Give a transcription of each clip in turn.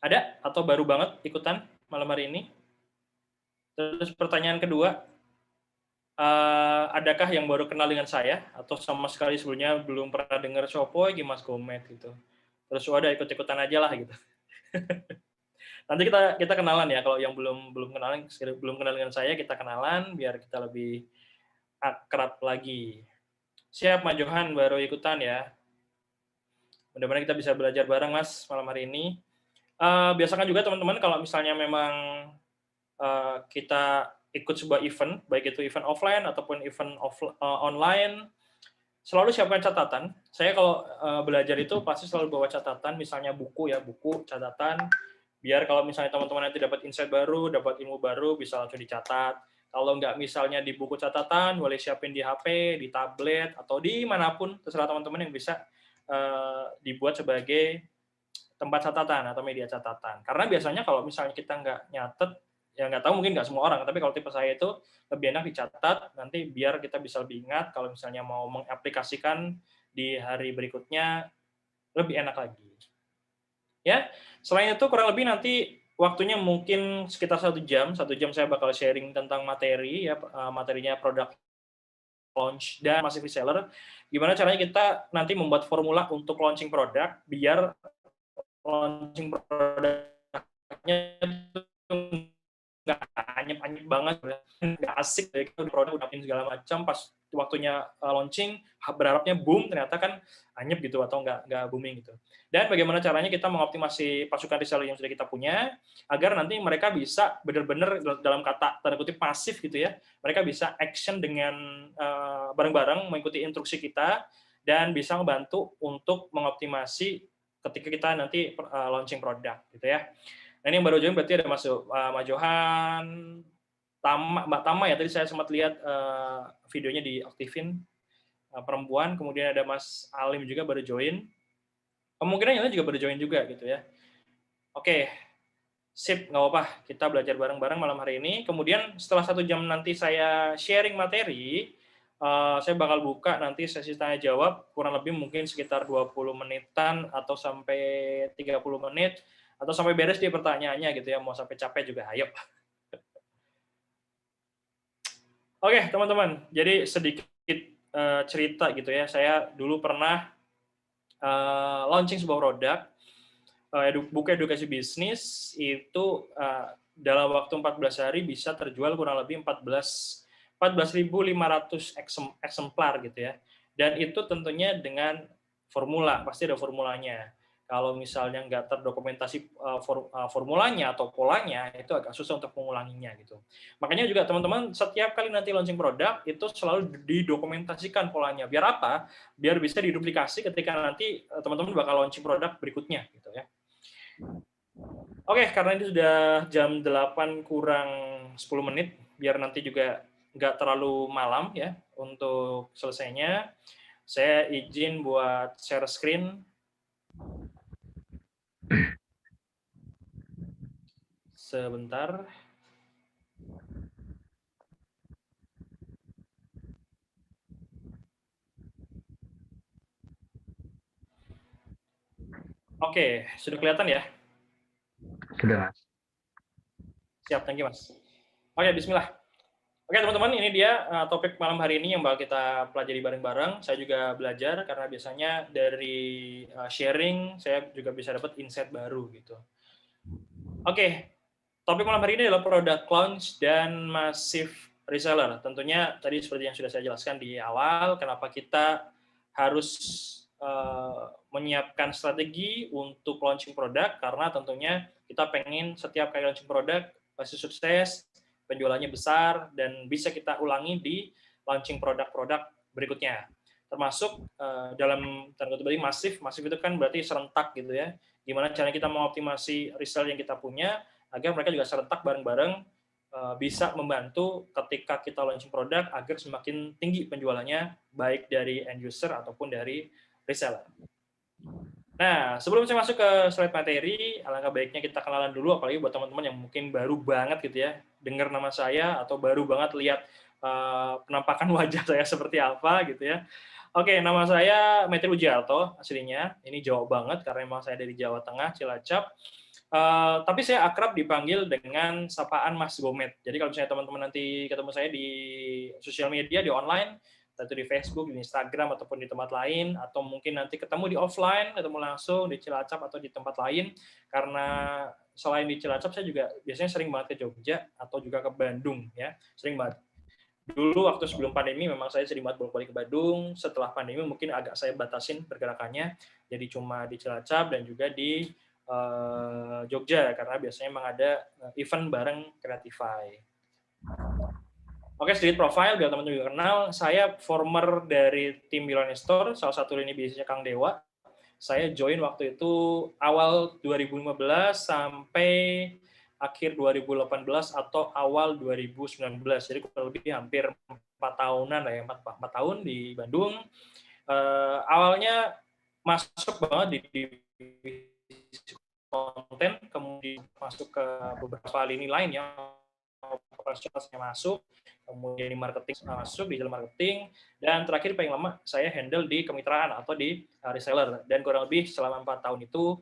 Ada atau baru banget ikutan malam hari ini? Terus pertanyaan kedua, adakah yang baru kenal dengan saya atau sama sekali sebelumnya belum pernah dengar Shopee Mas Gomet gitu. Terus ada ikut-ikutan aja lah gitu. Nanti kita kenalan ya kalau yang belum belum kenalan belum kenal dengan saya kita kenalan biar kita lebih akrab lagi. Siap Mas Johan baru ikutan ya. Mudah-mudahan kita bisa belajar bareng Mas malam hari ini. Biasakan juga teman-teman kalau misalnya memang kita ikut sebuah event, baik itu event offline ataupun event online, selalu siapkan catatan. Saya kalau belajar itu pasti selalu bawa catatan, misalnya buku ya, buku, catatan, biar kalau misalnya teman-teman nanti dapat insight baru, dapat ilmu baru, bisa langsung dicatat. Kalau nggak misalnya di buku catatan, boleh siapin di HP, di tablet, atau di manapun, terserah teman-teman yang bisa dibuat sebagai tempat catatan atau media catatan. Karena biasanya kalau misalnya kita nggak nyatet, ya nggak tahu mungkin nggak semua orang, tapi kalau tipe saya itu lebih enak dicatat, nanti biar kita bisa lebih ingat kalau misalnya mau mengaplikasikan di hari berikutnya, lebih enak lagi. Ya, selain itu kurang lebih nanti waktunya mungkin sekitar 1 jam saya bakal sharing tentang materi, ya materinya produk launch dan masih reseller. Gimana caranya kita nanti membuat formula untuk launching produk, biar launching produknya itu nggak anyep-anyep banget, nggak asik dari produk udah segala macam, pas waktunya launching berharapnya boom, ternyata kan anyep gitu atau nggak booming gitu. Dan bagaimana caranya kita mengoptimasi pasukan reseller yang sudah kita punya agar nanti mereka bisa benar-benar dalam kata tanda kutip pasif gitu ya, mereka bisa action dengan bareng-bareng mengikuti instruksi kita dan bisa membantu untuk mengoptimasi ketika kita nanti launching produk gitu ya. Nah ini yang baru join berarti ada masuk Mas Johan, Mbak Tama ya tadi saya sempat lihat videonya diaktifin perempuan, kemudian ada Mas Alim juga baru join. Kemungkinan yang lain juga baru join juga gitu ya. Oke, sip, nggak apa-apa. Kita belajar bareng-bareng malam hari ini. Kemudian setelah 1 jam nanti saya sharing materi, saya bakal buka nanti sesi tanya jawab kurang lebih mungkin sekitar 20 menitan atau sampai 30 menit atau sampai beres dia pertanyaannya gitu ya, mau sampai capek juga ayo. Oke, teman-teman. Jadi sedikit cerita gitu ya. Saya dulu pernah launching sebuah produk, buku edukasi bisnis itu dalam waktu 14 hari bisa terjual kurang lebih 14.500 eksemplar gitu ya. Dan itu tentunya dengan formula, pasti ada formulanya. Kalau misalnya nggak terdokumentasi formulanya atau polanya, itu agak susah untuk mengulanginya gitu. Makanya juga teman-teman setiap kali nanti launching produk itu selalu didokumentasikan polanya. Biar apa? Biar bisa diduplikasi ketika nanti teman-teman bakal launching produk berikutnya gitu ya. Oke, karena ini sudah jam 8 kurang 10 menit, biar nanti juga nggak terlalu malam ya untuk selesainya. Saya izin buat share screen. Sebentar. Oke, sudah kelihatan ya? Sudah, Mas. Siap, thank you, Mas. Oke, bismillah. Oke, teman-teman, ini dia topik malam hari ini yang bakal kita pelajari bareng-bareng. Saya juga belajar karena biasanya dari sharing, saya juga bisa dapat insight baru gitu. Oke, topik malam hari ini adalah product launch dan massive reseller. Tentunya tadi seperti yang sudah saya jelaskan di awal, kenapa kita harus menyiapkan strategi untuk launching produk, karena tentunya kita pengen setiap kali launching produk pasti sukses, penjualannya besar, dan bisa kita ulangi di launching produk-produk berikutnya. Termasuk dalam tanda kutip masif itu kan berarti serentak gitu ya. Gimana caranya kita mengoptimasi resell yang kita punya, agar mereka juga serentak bareng-bareng bisa membantu ketika kita launching produk agar semakin tinggi penjualannya, baik dari end user ataupun dari reseller. Nah, sebelum saya masuk ke slide materi, alangkah baiknya kita kenalan dulu, apalagi buat teman-teman yang mungkin baru banget gitu ya, dengar nama saya atau baru banget lihat penampakan wajah saya seperti apa gitu ya. Oke, nama saya Metri Ujiarto aslinya. Ini Jawa banget karena memang saya dari Jawa Tengah, Cilacap. Tapi saya akrab dipanggil dengan sapaan Mas Gomet. Jadi kalau misalnya teman-teman nanti ketemu saya di sosial media, di online, entah itu di Facebook, di Instagram, ataupun di tempat lain, atau mungkin nanti ketemu di offline, ketemu langsung di Cilacap atau di tempat lain, karena selain di Cilacap, saya juga biasanya sering banget ke Jogja, atau juga ke Bandung, ya, sering banget. Dulu waktu sebelum pandemi memang saya sering banget bolak-balik ke Bandung. Setelah pandemi mungkin agak saya batasin pergerakannya, jadi cuma di Cilacap dan juga di Jogja, karena biasanya memang ada event bareng Creatify. Oke, sedikit profile biar teman-teman juga kenal. Saya former dari tim Billionaire Store, salah satu lini bisnisnya Kang Dewa. Saya join waktu itu awal 2015 sampai akhir 2018 atau awal 2019. Jadi kurang lebih hampir 4 tahunan lah ya, 4 tahun di Bandung. Awalnya masuk banget di konten, kemudian masuk ke beberapa lini lain yang operasionalnya masuk, kemudian di marketing masuk, di dalam marketing, dan terakhir paling lama saya handle di kemitraan atau di reseller. Dan kurang lebih selama 4 tahun itu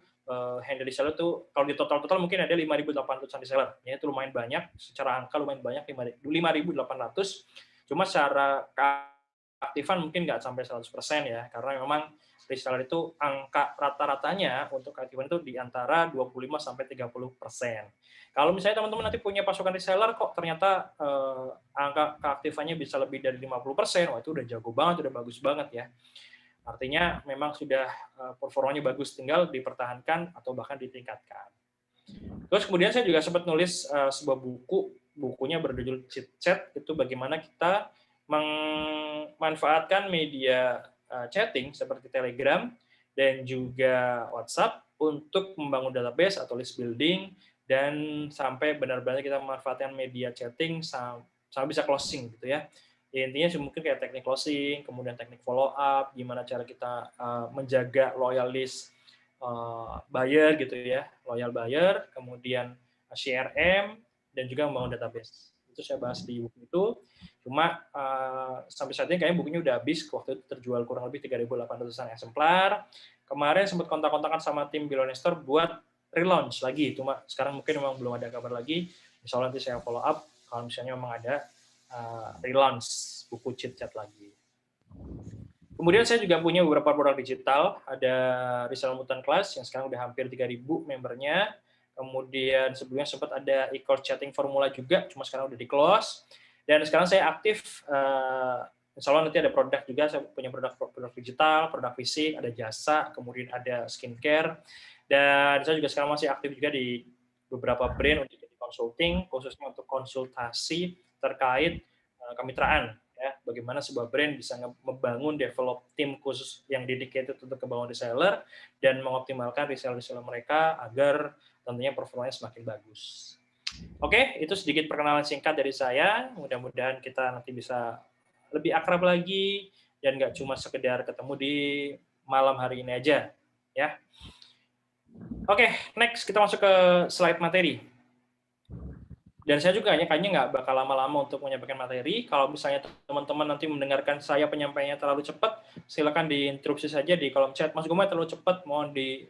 handle reseller tuh kalau di total mungkin ada 5.800-an reseller. Ya, itu lumayan banyak, secara angka lumayan banyak, 5.800. Cuma secara keaktifan mungkin nggak sampai 100% ya, karena memang reseller itu angka rata-ratanya untuk keaktifan itu di antara 25-30%. Kalau misalnya teman-teman nanti punya pasukan reseller kok ternyata angka keaktifannya bisa lebih dari 50%, wah itu udah jago banget, udah bagus banget ya. Artinya memang sudah performanya bagus, tinggal dipertahankan atau bahkan ditingkatkan. Terus kemudian saya juga sempat nulis sebuah bukunya berjudul Chit Chat, itu bagaimana kita memanfaatkan media chatting seperti Telegram dan juga WhatsApp untuk membangun database atau list building, dan sampai benar-benar kita memanfaatkan media chatting sampai bisa closing gitu ya. Intinya mungkin kayak teknik closing, kemudian teknik follow up, gimana cara kita menjaga loyal list buyer gitu ya, loyal buyer, kemudian CRM, dan juga membangun database. Itu saya bahas di buku itu. Cuma sampai saat ini kayaknya bukunya udah habis, waktu itu terjual kurang lebih 3.800-an eksemplar. Kemarin sempat kontak-kontakan sama tim Billionaire Store buat relaunch lagi, cuma sekarang mungkin memang belum ada kabar lagi. Misalnya nanti saya follow up kalau misalnya memang ada relaunch buku Chit Chat lagi. Kemudian saya juga punya beberapa produk digital, ada Reseller Mutant Class yang sekarang udah hampir 3.000 membernya. Kemudian sebelumnya sempat ada e-course chatting formula juga, cuma sekarang udah di-close. Dan sekarang saya aktif, insya Allah nanti ada produk juga, saya punya produk digital, produk fisik, ada jasa, kemudian ada skincare. Dan saya juga sekarang masih aktif juga di beberapa brand untuk jadi consulting, khususnya untuk konsultasi terkait kemitraan. Ya, bagaimana sebuah brand bisa membangun, develop tim khusus yang dedicated untuk kebangun reseller, dan mengoptimalkan reseller mereka agar tentunya performanya semakin bagus. Oke, itu sedikit perkenalan singkat dari saya. Mudah-mudahan kita nanti bisa lebih akrab lagi, dan nggak cuma sekedar ketemu di malam hari ini aja. Ya. Oke, next kita masuk ke slide materi. Dan saya juga kayaknya nggak bakal lama-lama untuk menyampaikan materi. Kalau misalnya teman-teman nanti mendengarkan saya penyampaiannya terlalu cepat, silakan diinterupsi saja di kolom chat. Mas Guma terlalu cepat, mohon di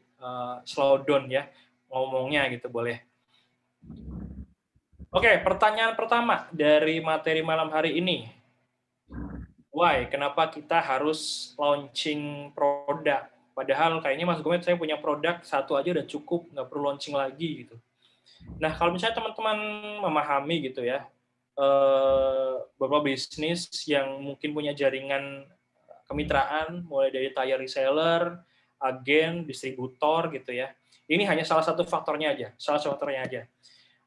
slow down ya, ngomongnya gitu boleh. Oke, pertanyaan pertama dari materi malam hari ini. Why? Kenapa kita harus launching produk? Padahal kayaknya Mas Guma saya punya produk satu aja udah cukup, nggak perlu launching lagi gitu. Nah, kalau misalnya teman-teman memahami gitu ya, beberapa bisnis yang mungkin punya jaringan kemitraan, mulai dari tire reseller, agen, distributor gitu ya. Ini hanya salah satu faktornya aja,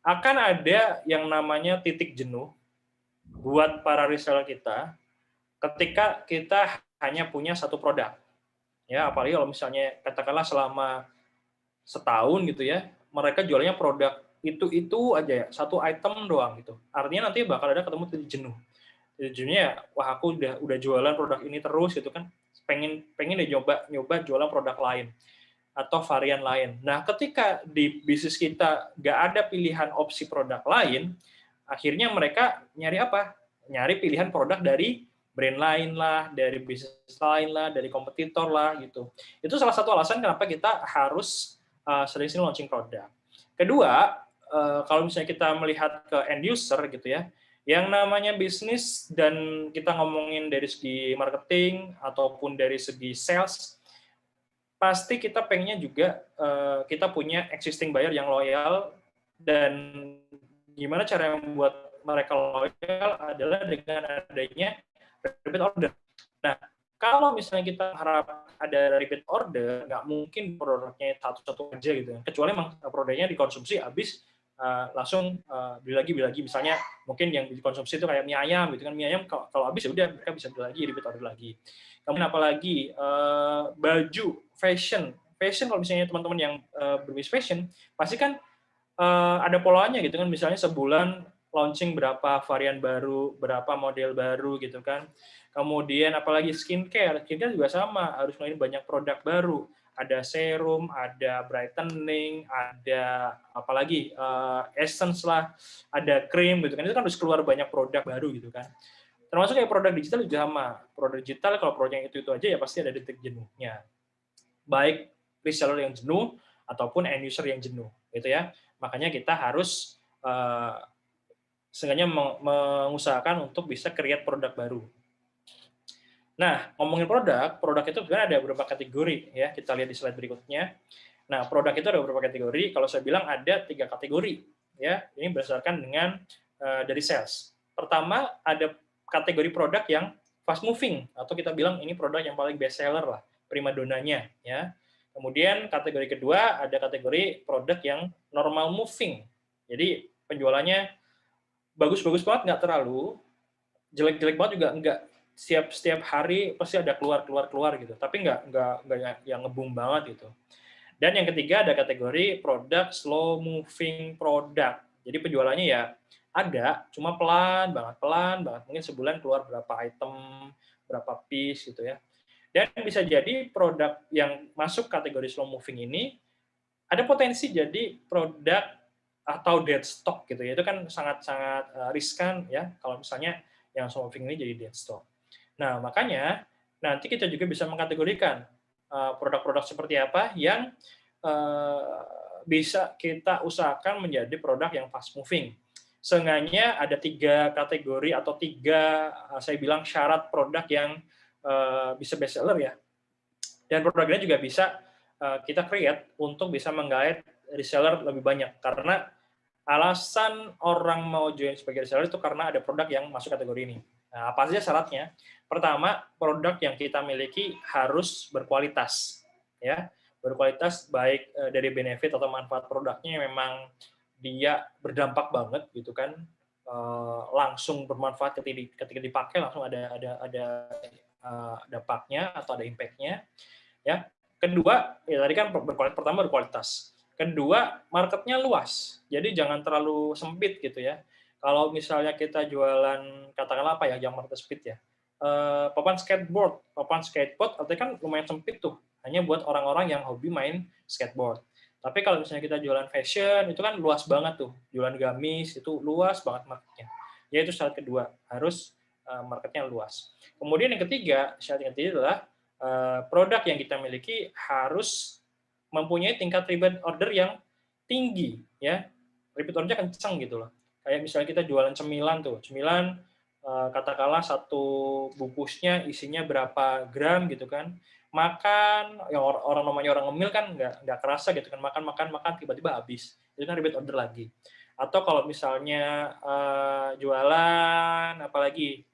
Akan ada yang namanya titik jenuh buat para reseller kita ketika kita hanya punya satu produk. Ya, apalagi kalau misalnya katakanlah selama setahun gitu ya, mereka jualnya produk itu aja ya, satu item doang gitu. Artinya nanti bakal ada ketemu titik jenuh. Titik jenuhnya, wah aku udah jualan produk ini terus gitu kan, pengen deh nyoba jualan produk lain atau varian lain. Nah, ketika di bisnis kita nggak ada pilihan opsi produk lain, akhirnya mereka nyari apa? Nyari pilihan produk dari brand lain lah, dari bisnis lain lah, dari kompetitor lah gitu. Itu salah satu alasan kenapa kita harus sering-sering launching produk. Kedua, kalau misalnya kita melihat ke end user gitu ya, yang namanya bisnis dan kita ngomongin dari segi marketing ataupun dari segi sales, pasti kita pengennya juga kita punya existing buyer yang loyal, dan gimana cara membuat mereka loyal adalah dengan adanya repeat order. Nah, kalau misalnya kita harap ada repeat order, nggak mungkin produknya satu-satu aja gitu ya. Kecuali memang produknya dikonsumsi habis, langsung beli lagi. Misalnya mungkin yang dikonsumsi itu kayak mie ayam gitu kan. Mie ayam kalau habis ya udah mereka bisa beli lagi, repeat order lagi. Kemudian apalagi baju, fashion. Fashion kalau misalnya teman-teman yang berbisnis fashion, pasti kan ada polanya gitu kan. Misalnya sebulan launching berapa varian baru, berapa model baru gitu kan. Kemudian apalagi skincare juga sama, harus ngeluarin banyak produk baru. Ada serum, ada brightening, ada apalagi essence lah, ada krim gitu kan. Itu kan harus keluar banyak produk baru gitu kan. Termasuk kayak produk digital juga sama. Produk digital kalau produk yang itu aja ya pasti ada titik jenuhnya. Baik reseller yang jenuh ataupun end user yang jenuh gitu ya. Makanya kita harus seenggaknya mengusahakan untuk bisa create produk baru. Nah, ngomongin produk itu sebenarnya ada beberapa kategori ya. Kita lihat di slide berikutnya. Nah, produk itu ada beberapa kategori. Kalau saya bilang ada 3 kategori ya. Ini berdasarkan dengan dari sales. Pertama, ada kategori produk yang fast moving atau kita bilang ini produk yang paling best seller lah, primadonanya ya. Kemudian kategori kedua ada kategori produk yang normal moving. Jadi penjualannya bagus-bagus banget, nggak terlalu, jelek-jelek banget juga enggak. Setiap hari pasti ada keluar gitu. Tapi nggak yang nge-boom banget gitu. Dan yang ketiga ada kategori produk slow moving product. Jadi penjualannya ya ada, cuma pelan banget. Mungkin sebulan keluar berapa item, berapa piece gitu ya. Dan bisa jadi produk yang masuk kategori slow moving ini ada potensi jadi produk atau dead stock gitu ya. Itu kan sangat-sangat riskan ya kalau misalnya yang slow moving ini jadi dead stock. Nah, makanya nanti kita juga bisa mengkategorikan produk-produk seperti apa yang bisa kita usahakan menjadi produk yang fast moving. Seenggaknya ada 3 kategori atau 3 saya bilang syarat produk yang bisa best seller ya. Dan produk ini juga bisa kita create untuk bisa menggait reseller lebih banyak. Karena alasan orang mau join sebagai reseller itu karena ada produk yang masuk kategori ini. Nah, apa saja syaratnya? Pertama, produk yang kita miliki harus berkualitas, ya, berkualitas baik dari benefit atau manfaat produknya memang dia berdampak banget gitu kan, langsung bermanfaat ketika dipakai langsung ada dampaknya atau ada impact-nya, ya. Kedua, ya tadi kan pertama berkualitas. Kedua, marketnya luas. Jadi jangan terlalu sempit gitu ya. Kalau misalnya kita jualan katakanlah apa ya yang market sempit ya. Papan skateboard artinya kan lumayan sempit tuh. Hanya buat orang-orang yang hobi main skateboard. Tapi kalau misalnya kita jualan fashion itu kan luas banget tuh. Jualan gamis itu luas banget marketnya. Ya itu syarat kedua, harus marketnya luas. Kemudian yang ketiga, syarat yang ketiga adalah produk yang kita miliki harus mempunyai tingkat repeat order yang tinggi ya, repeat ordernya kencang gitu loh. Kayak misalnya kita jualan cemilan tuh, cemilan katakanlah satu bungkusnya isinya berapa gram gitu kan, makan yang orang namanya orang ngemil kan nggak kerasa gitu kan, makan tiba-tiba habis, itu kan repeat order lagi. Atau kalau misalnya jualan apalagi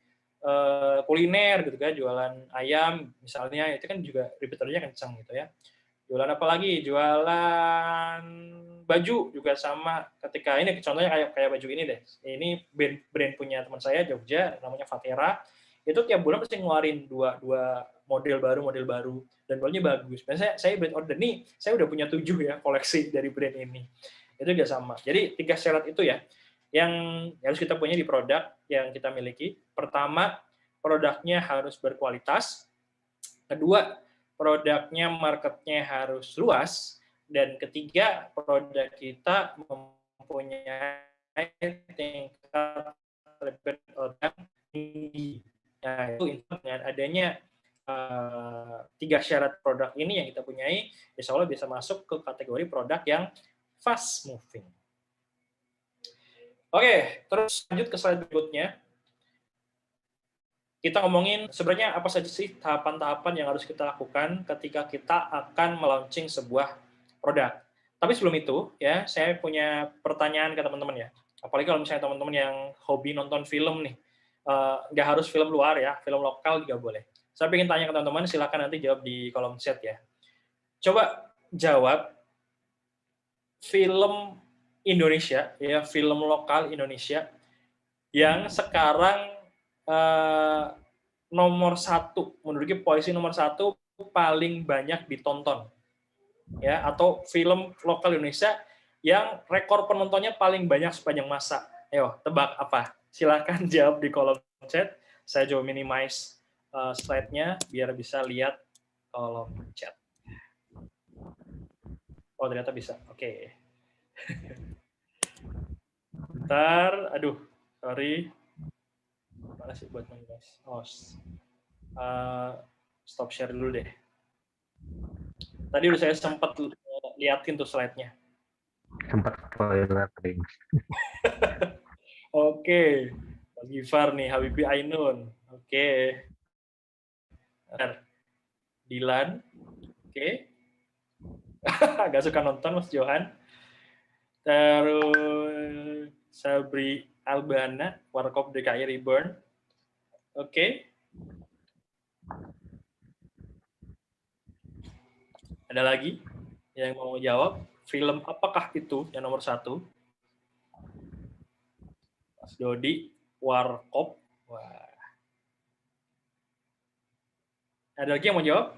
kuliner gitu kan, jualan ayam misalnya, itu kan juga repeat order-nya kencang gitu ya. Jualan apa lagi? Jualan baju juga sama. Ketika ini contohnya kayak baju ini deh. Ini brand punya teman saya Jogja, namanya Fatera. Itu tiap bulan pasti ngeluarin dua model baru dan modelnya bagus. Biasanya saya brand order nih, saya udah punya 7 ya koleksi dari brand ini. Itu juga sama. Jadi 3 syarat itu ya yang harus kita punya di produk yang kita miliki. Pertama, produknya harus berkualitas. Kedua, produknya marketnya harus luas. Dan ketiga, produk kita mempunyai tingkat repeat order tinggi. Nah, itu dengan adanya 3 syarat produk ini yang kita punyai, insya Allah bisa masuk ke kategori produk yang fast moving. Oke, terus lanjut ke slide berikutnya. Kita ngomongin sebenarnya apa saja sih tahapan-tahapan yang harus kita lakukan ketika kita akan melaunching sebuah produk. Tapi sebelum itu, ya, saya punya pertanyaan ke teman-teman ya. Apalagi kalau misalnya teman-teman yang hobi nonton film nih, nggak harus film luar ya, film lokal juga boleh. Saya ingin tanya ke teman-teman, silakan nanti jawab di kolom chat ya. Coba jawab film Indonesia, ya, film lokal Indonesia yang sekarang nomor satu, menduduki posisi nomor satu paling banyak ditonton, ya, atau film lokal Indonesia yang rekor penontonnya paling banyak sepanjang masa. Ayo, tebak apa? Silakan jawab di kolom chat. Saya coba minimize slide-nya biar bisa lihat kolom chat. Oh, ternyata bisa. Oke. Bentar, aduh, sorry. Mana sih buat minimize? Oh, stop share dulu deh. Tadi udah saya sempat liatin tuh slide-nya. Sempat spoiler tadi. Oke, Mas Gifar nih, Habibie Ainun. Oke. Dilan. Oke. Agak suka nonton Mas Johan. Terus Sabri Albana, Warkop DKI Reborn. Oke. Ada lagi yang mau jawab? Film apakah itu yang nomor satu? Mas Dodi, Warkop. Wah. Ada lagi yang mau jawab?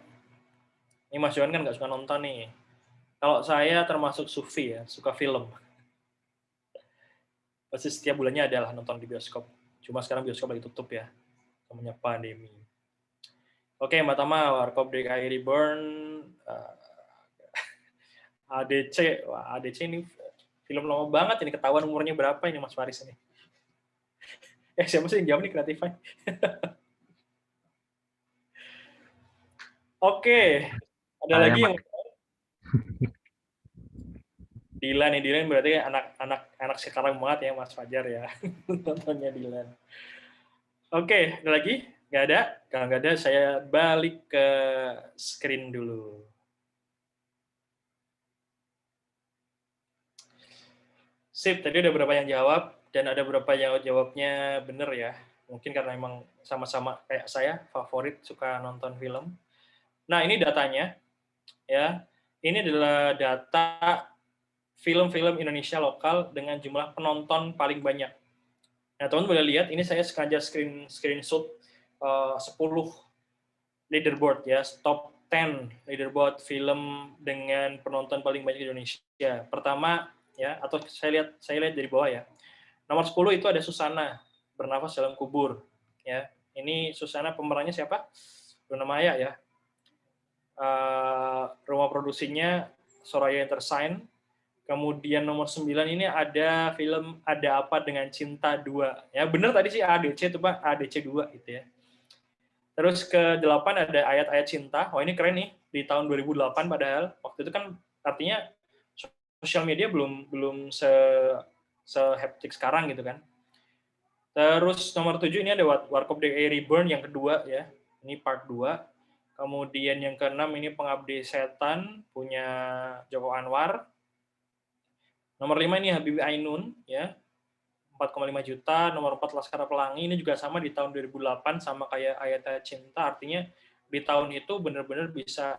Ini Mas Johan kan nggak suka nonton nih. Kalau saya termasuk sufi ya, suka film. Pasti setiap bulannya adalah nonton di bioskop. Cuma sekarang bioskop lagi tutup ya, namanya pandemi. Oke, Mbak Tama, Warkop DKI Reborn, ADC. Wah, ADC ini film lama banget, ini ketahuan umurnya berapa ini Mas Faris ini. Siapa sih yang jawab nih Kreatify? Oke, ada lagi yang Dilan nih, Dilan berarti anak sekarang banget ya Mas Fajar ya, nontonnya Dilan. Oke, ada lagi? Nggak ada? Kalau nggak ada, saya balik ke screen dulu. Sip, tadi ada beberapa yang jawab, dan ada beberapa yang jawabnya benar ya. Mungkin karena emang sama-sama kayak saya, favorit suka nonton film. Nah, ini datanya. Ya, ini adalah data film-film Indonesia lokal dengan jumlah penonton paling banyak. Nah, teman boleh lihat, ini saya sengaja screenshot 10 leaderboard ya, top 10 leaderboard film dengan penonton paling banyak di Indonesia. Pertama ya, atau saya lihat dari bawah ya. Nomor 10 itu ada Susana, Bernafas Dalam Kubur. Ya, ini Susana pemerannya siapa? Luna Maya ya. Rumah produksinya Soraya Entertainment. Kemudian nomor 9 ini ada film Ada Apa Dengan Cinta 2. Ya, benar tadi sih ADC itu Pak, ADC 2 gitu ya. Terus ke-8 ada Ayat-Ayat Cinta. Oh, ini keren nih, di tahun 2008 padahal. Waktu itu kan artinya sosial media belum se-haptik sekarang gitu kan. Terus nomor 7 ini ada Warkop DKI Reborn yang kedua ya. Ini part 2. Kemudian yang ke-6 ini Pengabdi Setan punya Joko Anwar. Nomor 5 ini Habibie Ainun ya. 4,5 juta. Nomor 4 Laskar Pelangi, ini juga sama di tahun 2008, sama kayak Ayat-Ayat Cinta. Artinya di tahun itu benar-benar bisa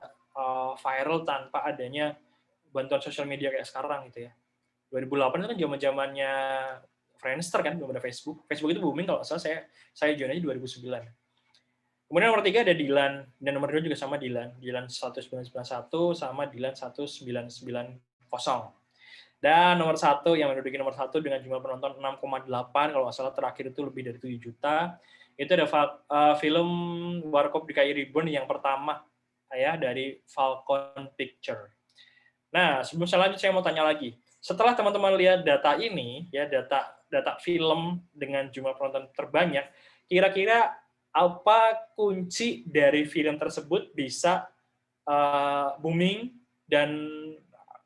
viral tanpa adanya bantuan sosial media kayak sekarang gitu ya. 2008 itu kan zaman-zamannya Friendster kan, belum ada Facebook. Facebook itu booming kalau salah, saya join aja 2009. Kemudian nomor 3 ada Dilan, dan nomor 2 juga sama Dilan 1991 sama Dilan 1990. Dan nomor 1 yang menduduki nomor 1 dengan jumlah penonton 6,8, kalau nggak salah terakhir itu lebih dari 7 juta. Itu ada film Warkop DKI Reborn yang pertama ya, dari Falcon Picture. Nah, sebelum saya lanjut, saya mau tanya lagi. Setelah teman-teman lihat data ini, ya, data film dengan jumlah penonton terbanyak, kira-kira apa kunci dari film tersebut bisa booming dan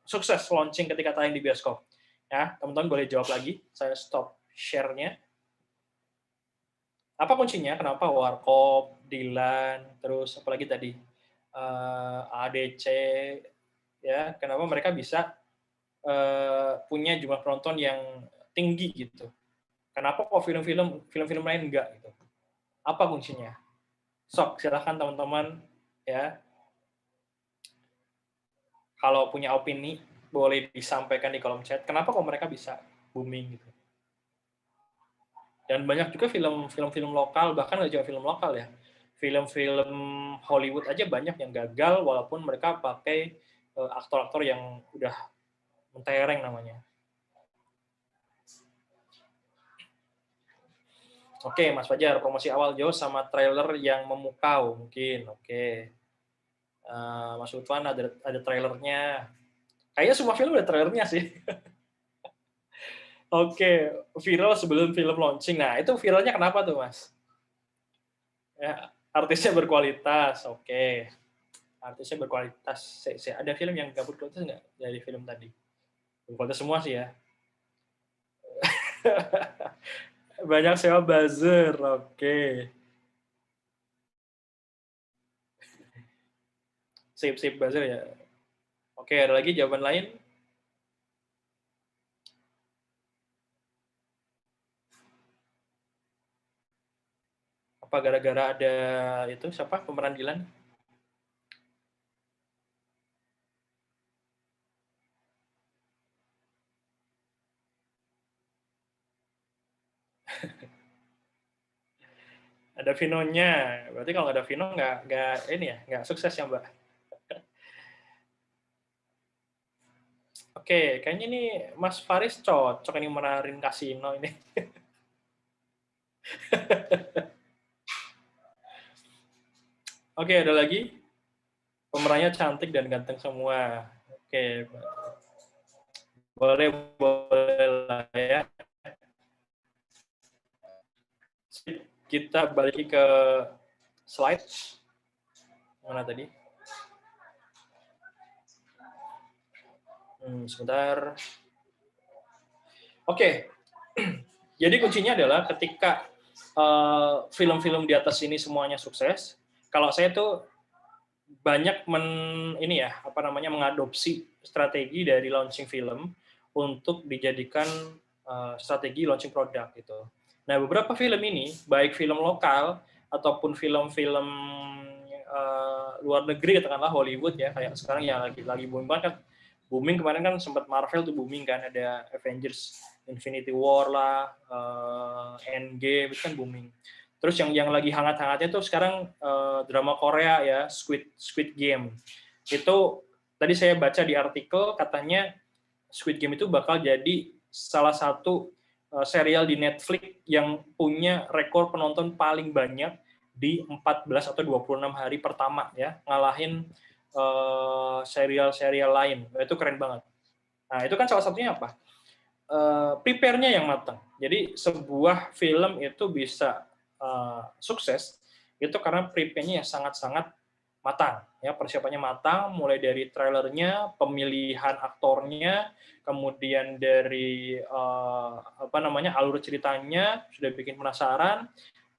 sukses launching ketika tayang di bioskop? Ya, teman-teman boleh jawab lagi. Saya stop share-nya. Apa kuncinya? Kenapa Warkop, Dilan, terus apalagi tadi ADC, ya? Kenapa mereka bisa punya jumlah penonton yang tinggi gitu? Kenapa kok film-film lain enggak gitu? Apa kuncinya? Sok, silahkan teman-teman ya. Kalau punya opini boleh disampaikan di kolom chat. Kenapa kok mereka bisa booming gitu? Dan banyak juga film-film lokal, bahkan nggak cuma film lokal ya. Film-film Hollywood aja banyak yang gagal walaupun mereka pakai aktor-aktor yang udah mentereng namanya. Oke, Mas Fajar, promosi awal jauh sama trailer yang memukau mungkin. Oke. Mas Utwan ada trailernya. Kayaknya semua film ada trailernya sih. Oke, viral sebelum film launching. Nah, itu viralnya kenapa tuh, Mas? Ya, artisnya berkualitas. Oke. Artisnya berkualitas. Ada film yang nggak berkualitas nggak dari film tadi? Berkualitas semua sih ya. Banyak sewa buzzer. Oke. Sip buzzer ya. Oke, ada lagi jawaban lain? Apa gara-gara ada itu siapa pemeran Dilan? Ada Vino-nya. Berarti kalau nggak ada Vino nggak ini ya, nggak sukses ya, Mbak. Oke, kayaknya ini Mas Faris cocok ini menarin kasino ini. Oke, ada lagi? Pemerannya cantik dan ganteng semua. Oke, boleh lah ya. Kita balik ke slide. Mana tadi? Sebentar. Oke. Jadi kuncinya adalah ketika film-film di atas ini semuanya sukses, kalau saya tuh banyak mengadopsi strategi dari launching film untuk dijadikan strategi launching produk gitu. Nah, beberapa film ini, baik film lokal ataupun film-film luar negeri, katakanlah Hollywood ya, kayak sekarang yang lagi booming kemarin kan sempat Marvel tuh booming kan, ada Avengers Infinity War lah, Endgame itu kan booming. Terus yang lagi hangat-hangatnya tuh sekarang drama Korea ya, Squid Game. Itu tadi saya baca di artikel katanya Squid Game itu bakal jadi salah satu serial di Netflix yang punya rekor penonton paling banyak di 14 atau 26 hari pertama ya, ngalahin serial-serial lain. Itu keren banget. Nah, itu kan salah satunya apa? Prepare-nya yang matang. Jadi sebuah film itu bisa sukses itu karena prepare-nya yang sangat-sangat matang. Ya, persiapannya matang, mulai dari trailernya, pemilihan aktornya, kemudian dari alur ceritanya sudah bikin penasaran.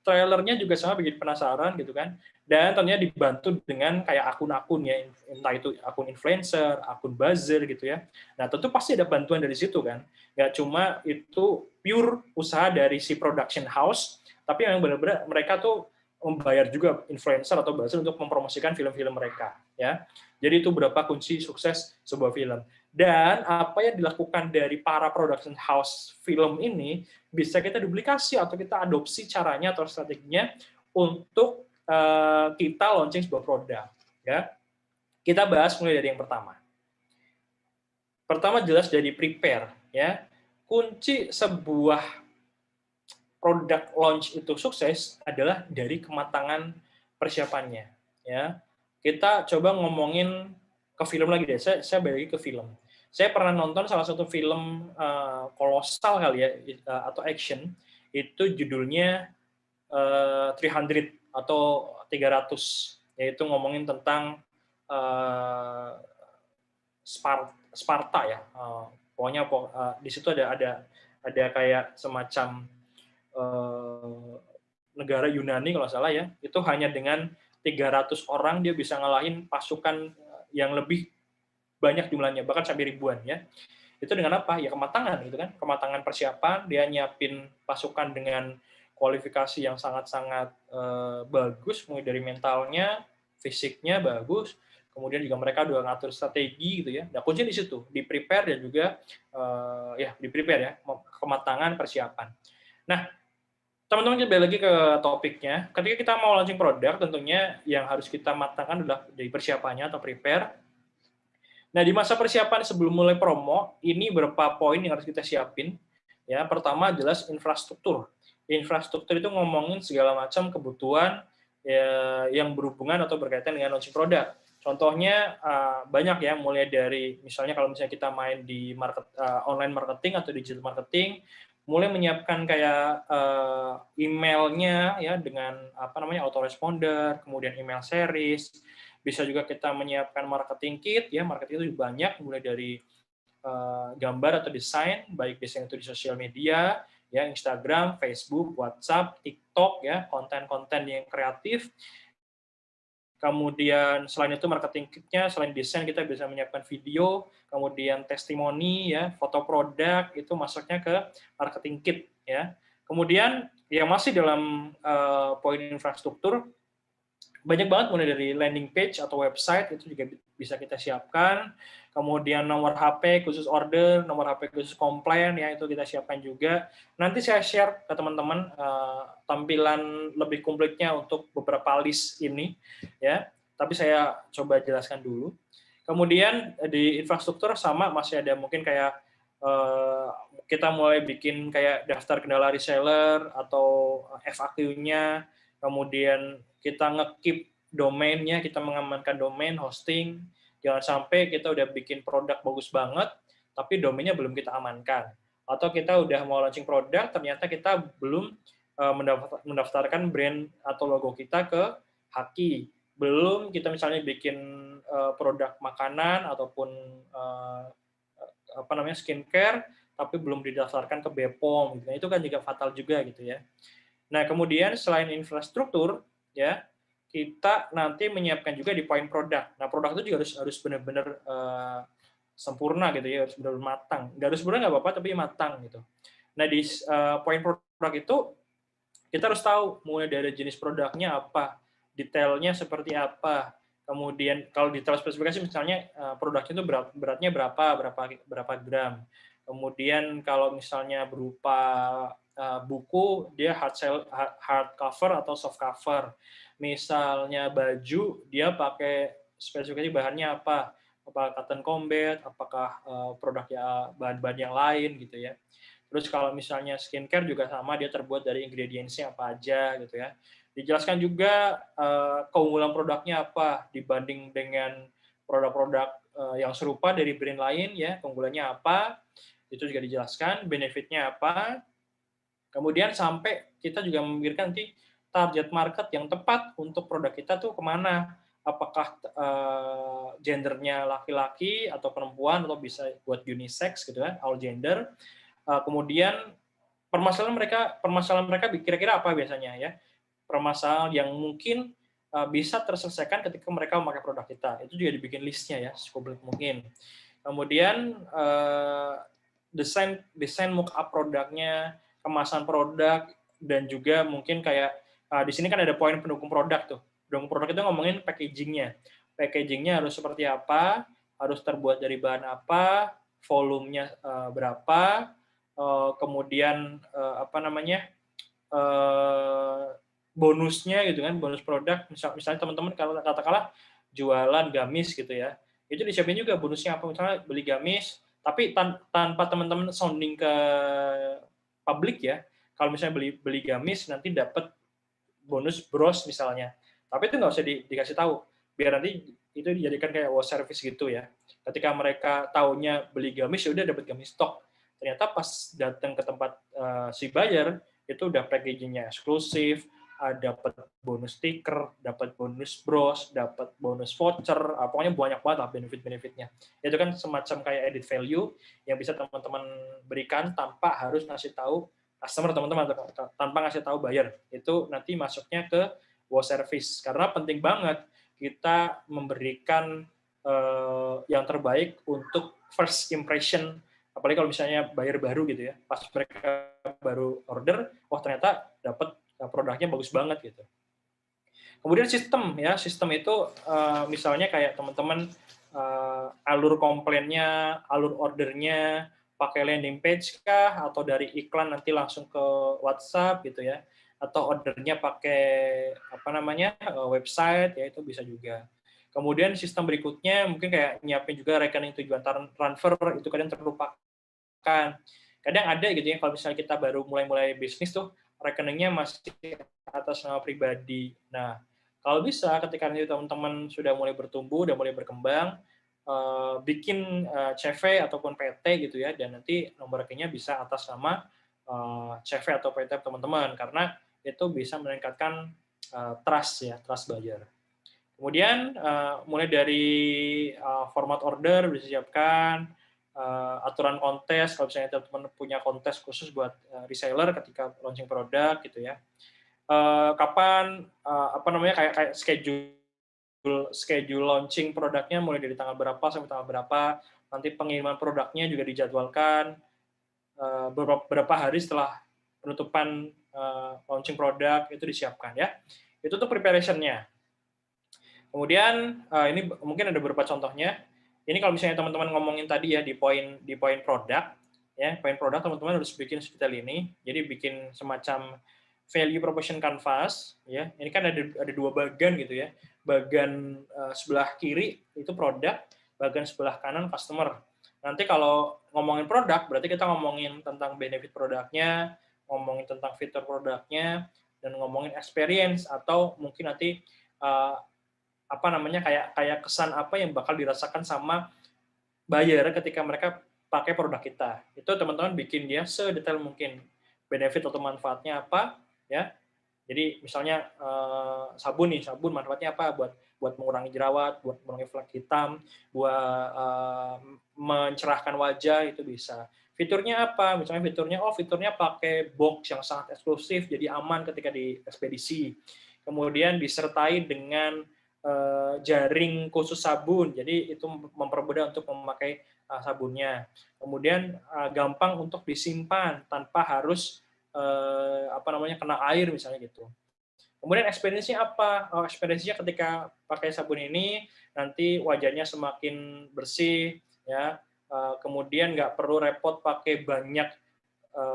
Trailernya juga sama bikin penasaran gitu kan. Dan tentunya dibantu dengan kayak akun-akun ya, entah itu akun influencer, akun buzzer gitu ya. Nah, tentu pasti ada bantuan dari situ kan. Nggak cuma itu pure usaha dari si production house, tapi yang benar-benar mereka tuh membayar juga influencer atau buzzer untuk mempromosikan film-film mereka ya. Jadi itu berapa kunci sukses sebuah film. Dan apa yang dilakukan dari para production house film ini bisa kita duplikasi atau kita adopsi caranya atau strateginya untuk kita launching sebuah produk ya. Kita bahas mulai dari yang pertama. Pertama jelas dari prepare ya. Kunci sebuah produk launch itu sukses adalah dari kematangan persiapannya ya. Kita coba ngomongin ke film lagi deh. Saya balik ke film. Saya pernah nonton salah satu film kolosal kali ya atau action, itu judulnya 300 atau 300, yaitu ngomongin tentang Sparta ya. Pokoknya di situ ada kayak semacam negara Yunani kalau nggak salah ya, itu hanya dengan 300 orang dia bisa ngalahin pasukan yang lebih banyak jumlahnya, bahkan sampai ribuan ya. Itu dengan apa? Ya kematangan gitu kan, kematangan persiapan, dia nyiapin pasukan dengan kualifikasi yang sangat-sangat bagus, mulai dari mentalnya, fisiknya bagus, kemudian juga mereka udah ngatur strategi gitu ya. Nah, kuncinya di situ, di prepare dan juga di prepare ya, kematangan persiapan. Nah, teman-teman kembali lagi ke topiknya. Ketika kita mau launching produk, tentunya yang harus kita matangkan adalah dari persiapannya atau prepare. Nah, di masa persiapan sebelum mulai promo, ini beberapa poin yang harus kita siapin. Ya, pertama jelas infrastruktur. Infrastruktur itu ngomongin segala macam kebutuhan ya, yang berhubungan atau berkaitan dengan launching produk. Contohnya banyak ya, mulai dari misalnya kalau misalnya kita main di online marketing atau digital marketing, mulai menyiapkan kayak emailnya ya dengan autoresponder, kemudian email series, bisa juga kita menyiapkan marketing kit ya, marketing itu banyak mulai dari gambar atau desain, baik desain itu di sosial media ya, Instagram, Facebook, WhatsApp, TikTok ya, konten-konten yang kreatif. Kemudian selain itu marketing kitnya, selain desain kita bisa menyiapkan video, kemudian testimoni ya, foto produk itu masuknya ke marketing kit ya. Kemudian yang masih dalam poin infrastruktur, banyak banget mulai dari landing page atau website itu juga bisa kita siapkan. Kemudian nomor HP khusus order, nomor HP khusus komplain ya itu kita siapkan juga. Nanti saya share ke teman-teman tampilan lebih komplitnya untuk beberapa list ini ya. Tapi saya coba jelaskan dulu. Kemudian di infrastruktur sama masih ada mungkin kayak kita mulai bikin kayak daftar kendala reseller atau FAQ-nya, kemudian kita nge-keep domainnya, kita mengamankan domain, hosting, jangan sampai kita udah bikin produk bagus banget, tapi domainnya belum kita amankan. Atau kita udah mau launching produk, ternyata kita belum mendaftarkan brand atau logo kita ke Haki. Belum kita misalnya bikin produk makanan ataupun skincare, tapi belum didaftarkan ke BPOM. Gitu. Itu kan juga fatal juga gitu ya. Nah, kemudian selain infrastruktur, ya kita nanti menyiapkan juga di poin produk. Nah, produk itu juga harus benar-benar sempurna gitu ya, harus benar-benar matang. Nggak harus sempurna nggak apa-apa, tapi matang gitu. Nah, di poin produk itu kita harus tahu mulai dari jenis produknya apa, detailnya seperti apa. Kemudian kalau detail spesifikasi misalnya produknya itu beratnya berapa gram. Kemudian kalau misalnya berupa buku dia hard cover atau soft cover. Misalnya baju dia pakai spesifikasi bahannya apa? Apakah cotton combat, apakah produknya bahan-bahan yang lain gitu ya. Terus kalau misalnya skincare juga sama, dia terbuat dari ingredientsnya apa aja gitu ya. Dijelaskan juga keunggulan produknya apa dibanding dengan produk-produk yang serupa dari brand lain ya, keunggulannya apa, itu juga dijelaskan, benefitnya apa. Kemudian sampai kita juga memikirkan nanti target market yang tepat untuk produk kita tuh kemana. Apakah gendernya laki-laki atau perempuan atau bisa buat unisex gitu kan, all gender. Kemudian permasalahan mereka kira-kira apa biasanya ya? Permasalahan yang mungkin bisa terselesaikan ketika mereka memakai produk kita. Itu juga dibikin listnya ya, sekomplit mungkin. Kemudian desain mock-up produknya, kemasan produk, dan juga mungkin kayak di sini kan ada poin pendukung produk tuh. Pendukung produk itu ngomongin packaging-nya. Packaging-nya harus seperti apa, harus terbuat dari bahan apa, volumenya berapa, kemudian bonusnya gitu kan, bonus produk. Misalnya teman-teman kalau katakanlah jualan gamis gitu ya, itu disiapin juga bonusnya apa, misalnya beli gamis, tapi tanpa teman-teman sounding ke publik ya. Kalau misalnya beli gamis nanti dapat bonus bros misalnya, tapi itu nggak usah dikasih tahu, biar nanti itu dijadikan kayak wow service gitu ya. Ketika mereka taunya beli gamis ya udah dapat gamis stok, ternyata pas datang ke tempat si buyer itu udah packagingnya eksklusif, dapat bonus stiker, dapat bonus bros, dapat bonus voucher, pokoknya banyak banget lah benefit-benefitnya. Itu kan semacam kayak added value yang bisa teman-teman berikan tanpa harus ngasih tahu customer teman-teman, tanpa ngasih tahu buyer. Itu nanti masuknya ke wow service. Karena penting banget kita memberikan yang terbaik untuk first impression, apalagi kalau misalnya buyer baru gitu ya, pas mereka baru order, wah ternyata dapat produknya bagus banget gitu. Kemudian sistem ya, sistem itu misalnya kayak teman-teman alur komplainnya, alur ordernya pakai landing page kah, atau dari iklan nanti langsung ke WhatsApp gitu ya, atau ordernya pakai website ya, itu bisa juga. Kemudian sistem berikutnya mungkin kayak nyiapin juga rekening tujuan transfer, itu kadang terlupakan. Kadang ada gitu ya, kalau misalnya kita baru mulai bisnis tuh, rekeningnya masih atas nama pribadi. Nah, kalau bisa ketika nanti teman-teman sudah mulai bertumbuh, sudah mulai berkembang, bikin CV ataupun PT gitu ya, dan nanti nomor rekeningnya bisa atas nama CV atau PT teman-teman, karena itu bisa meningkatkan trust ya, trust buyer. Kemudian mulai dari format order bisa disiapkan, aturan kontes kalau misalnya teman-teman punya kontes khusus buat reseller ketika launching produk gitu ya. Kapan kayak schedule launching produknya mulai dari tanggal berapa sampai tanggal berapa, nanti pengiriman produknya juga dijadwalkan beberapa hari setelah penutupan launching produk, itu disiapkan ya. Itu tuh preparation-nya. Kemudian ini mungkin ada beberapa contohnya. Ini kalau misalnya teman-teman ngomongin tadi ya di poin produk, ya poin produk teman-teman harus bikin sedetail ini. Jadi bikin semacam value proposition canvas, ya. Ini kan ada dua bagian gitu ya. Bagian sebelah kiri itu produk, bagian sebelah kanan customer. Nanti kalau ngomongin produk, berarti kita ngomongin tentang benefit produknya, ngomongin tentang fitur produknya, dan ngomongin experience atau mungkin nanti kayak kesan apa yang bakal dirasakan sama buyer ketika mereka pakai produk kita. Itu teman-teman bikin dia sedetail mungkin. Benefit atau manfaatnya apa, ya. Jadi misalnya sabun manfaatnya apa buat mengurangi jerawat, buat mengurangi flek hitam, buat mencerahkan wajah, itu bisa. Fiturnya apa? Misalnya fiturnya pakai box yang sangat eksklusif, jadi aman ketika di ekspedisi. Kemudian disertai dengan jaring khusus sabun, jadi itu mempermudah untuk memakai sabunnya. Kemudian gampang untuk disimpan tanpa harus kena air misalnya gitu. Kemudian experience-nya apa? Experience-nya ketika pakai sabun ini nanti wajahnya semakin bersih, ya. Kemudian nggak perlu repot pakai banyak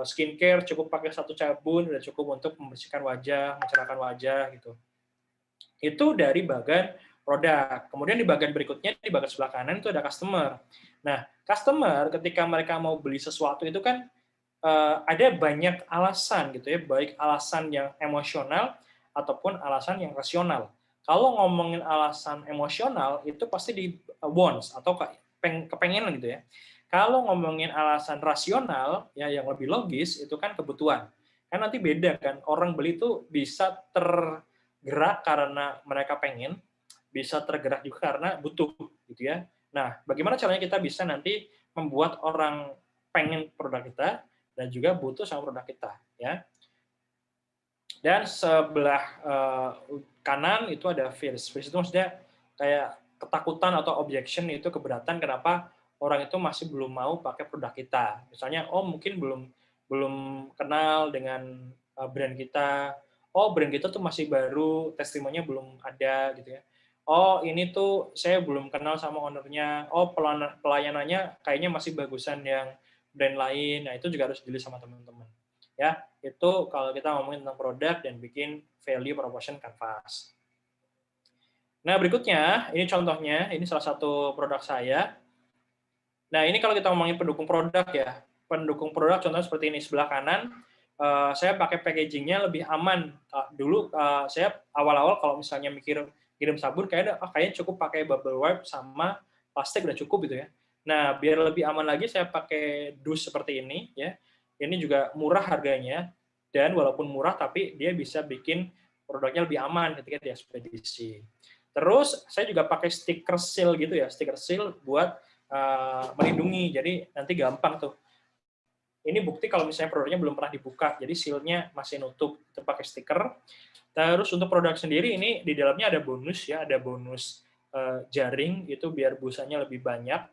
skincare, cukup pakai satu sabun udah cukup untuk membersihkan wajah, mencerahkan wajah gitu. Itu dari bagian produk. Kemudian di bagian berikutnya, di bagian sebelah kanan itu ada customer. Nah, customer ketika mereka mau beli sesuatu itu kan ada banyak alasan gitu ya, baik alasan yang emosional ataupun alasan yang rasional. Kalau ngomongin alasan emosional itu pasti di wants atau kepengenan gitu ya. Kalau ngomongin alasan rasional ya yang lebih logis itu kan kebutuhan. Kan nanti beda kan, orang beli itu bisa tergerak karena mereka pengen, bisa tergerak juga karena butuh gitu ya. Nah, bagaimana caranya kita bisa nanti membuat orang pengen produk kita dan juga butuh sama produk kita ya. Dan sebelah kanan itu ada fears. Fears itu maksudnya kayak ketakutan atau objection, itu keberatan kenapa orang itu masih belum mau pakai produk kita. Misalnya mungkin belum kenal dengan brand kita. Brand kita tuh masih baru, testimoninya belum ada gitu ya. Ini tuh saya belum kenal sama ownernya. Pelayanannya kayaknya masih bagusan yang brand lain. Nah, itu juga harus dilihat sama teman-teman. Ya, itu kalau kita ngomongin tentang produk dan bikin value proposition canvas. Nah, berikutnya, ini contohnya, ini salah satu produk saya. Nah, ini kalau kita ngomongin pendukung produk ya. Pendukung produk contohnya seperti ini, sebelah kanan, saya pakai packaging-nya lebih aman. Dulu saya awal-awal kalau misalnya mikir kirim sabun, kayaknya cukup pakai bubble wrap sama plastik udah cukup gitu ya. Nah, biar lebih aman lagi, saya pakai dus seperti ini ya. Ini juga murah harganya, dan walaupun murah tapi dia bisa bikin produknya lebih aman ketika di ekspedisi. Terus saya juga pakai stiker seal gitu ya, stiker seal buat melindungi. Jadi nanti gampang tuh. Ini bukti kalau misalnya produknya belum pernah dibuka, jadi seal-nya masih nutup, itu pakai stiker. Terus untuk produk sendiri ini di dalamnya ada bonus ya, ada bonus jaring itu biar busanya lebih banyak.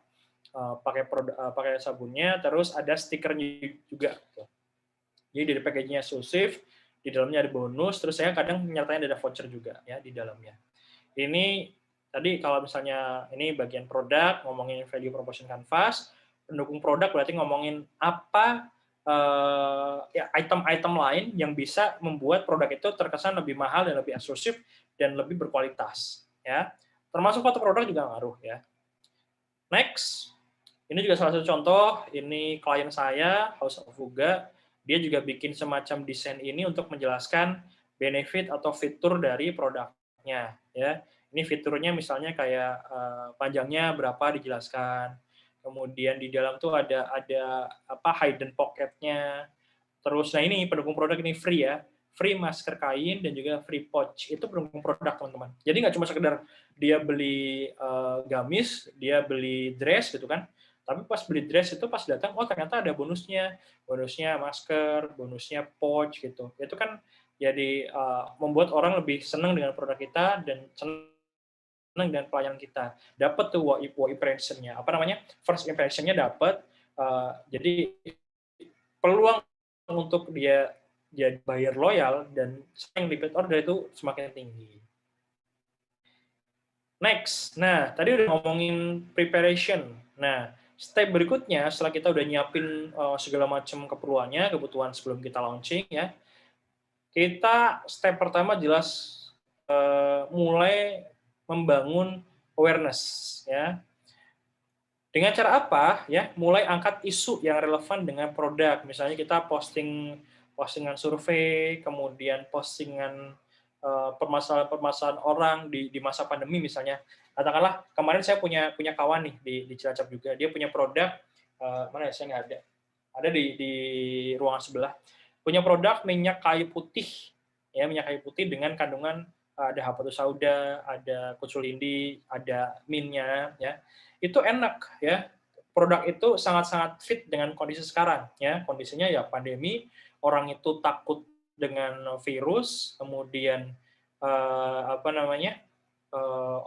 Pakai sabunnya, terus ada stikernya juga. Jadi dari packaging-nya eksklusif, di dalamnya ada bonus, terus saya kadang nyertain ada voucher juga ya di dalamnya. Ini tadi kalau misalnya ini bagian produk, ngomongin value proposition canvas, pendukung produk berarti ngomongin apa ya item-item lain yang bisa membuat produk itu terkesan lebih mahal dan lebih eksklusif dan lebih berkualitas ya. Termasuk foto produk juga ngaruh ya. Next, ini juga salah satu contoh, ini klien saya, House of Fuga, dia juga bikin semacam desain ini untuk menjelaskan benefit atau fitur dari produknya. Ya, ini fiturnya misalnya kayak panjangnya berapa dijelaskan, kemudian di dalam tuh ada apa hidden pocketnya. Terus, nah ini pendukung produk ini free ya, free masker kain dan juga free pouch. Itu pendukung produk teman-teman. Jadi nggak cuma sekedar dia beli gamis, dia beli dress gitu kan, tapi pas beli dress itu pas datang, oh ternyata ada bonusnya, bonusnya masker, bonusnya pouch gitu. Itu kan jadi membuat orang lebih senang dengan produk kita dan senang dengan pelayanan kita. Dapat tuh wow impression-nya, apa namanya, first impression-nya dapat, jadi peluang untuk dia jadi buyer loyal dan sering repeat order itu semakin tinggi. Next, nah tadi udah ngomongin preparation. Nah, step berikutnya setelah kita udah nyiapin segala macam keperluannya, kebutuhan sebelum kita launching ya, kita step pertama jelas mulai membangun awareness ya. Dengan cara apa ya? Mulai angkat isu yang relevan dengan produk. Misalnya kita postingan survei, kemudian postingan permasalahan-permasalahan orang di masa pandemi misalnya. Katakanlah kemarin saya punya kawan nih di Cilacap juga, dia punya produk mana ya, saya nggak ada. Ada di ruangan sebelah. Punya produk minyak kayu putih, ya minyak kayu putih dengan kandungan ada habatus sauda, ada kuculindi, ada mintnya, ya itu enak ya. Produk itu sangat-sangat fit dengan kondisi sekarang ya. Kondisinya ya pandemi, orang itu takut dengan virus, kemudian apa namanya?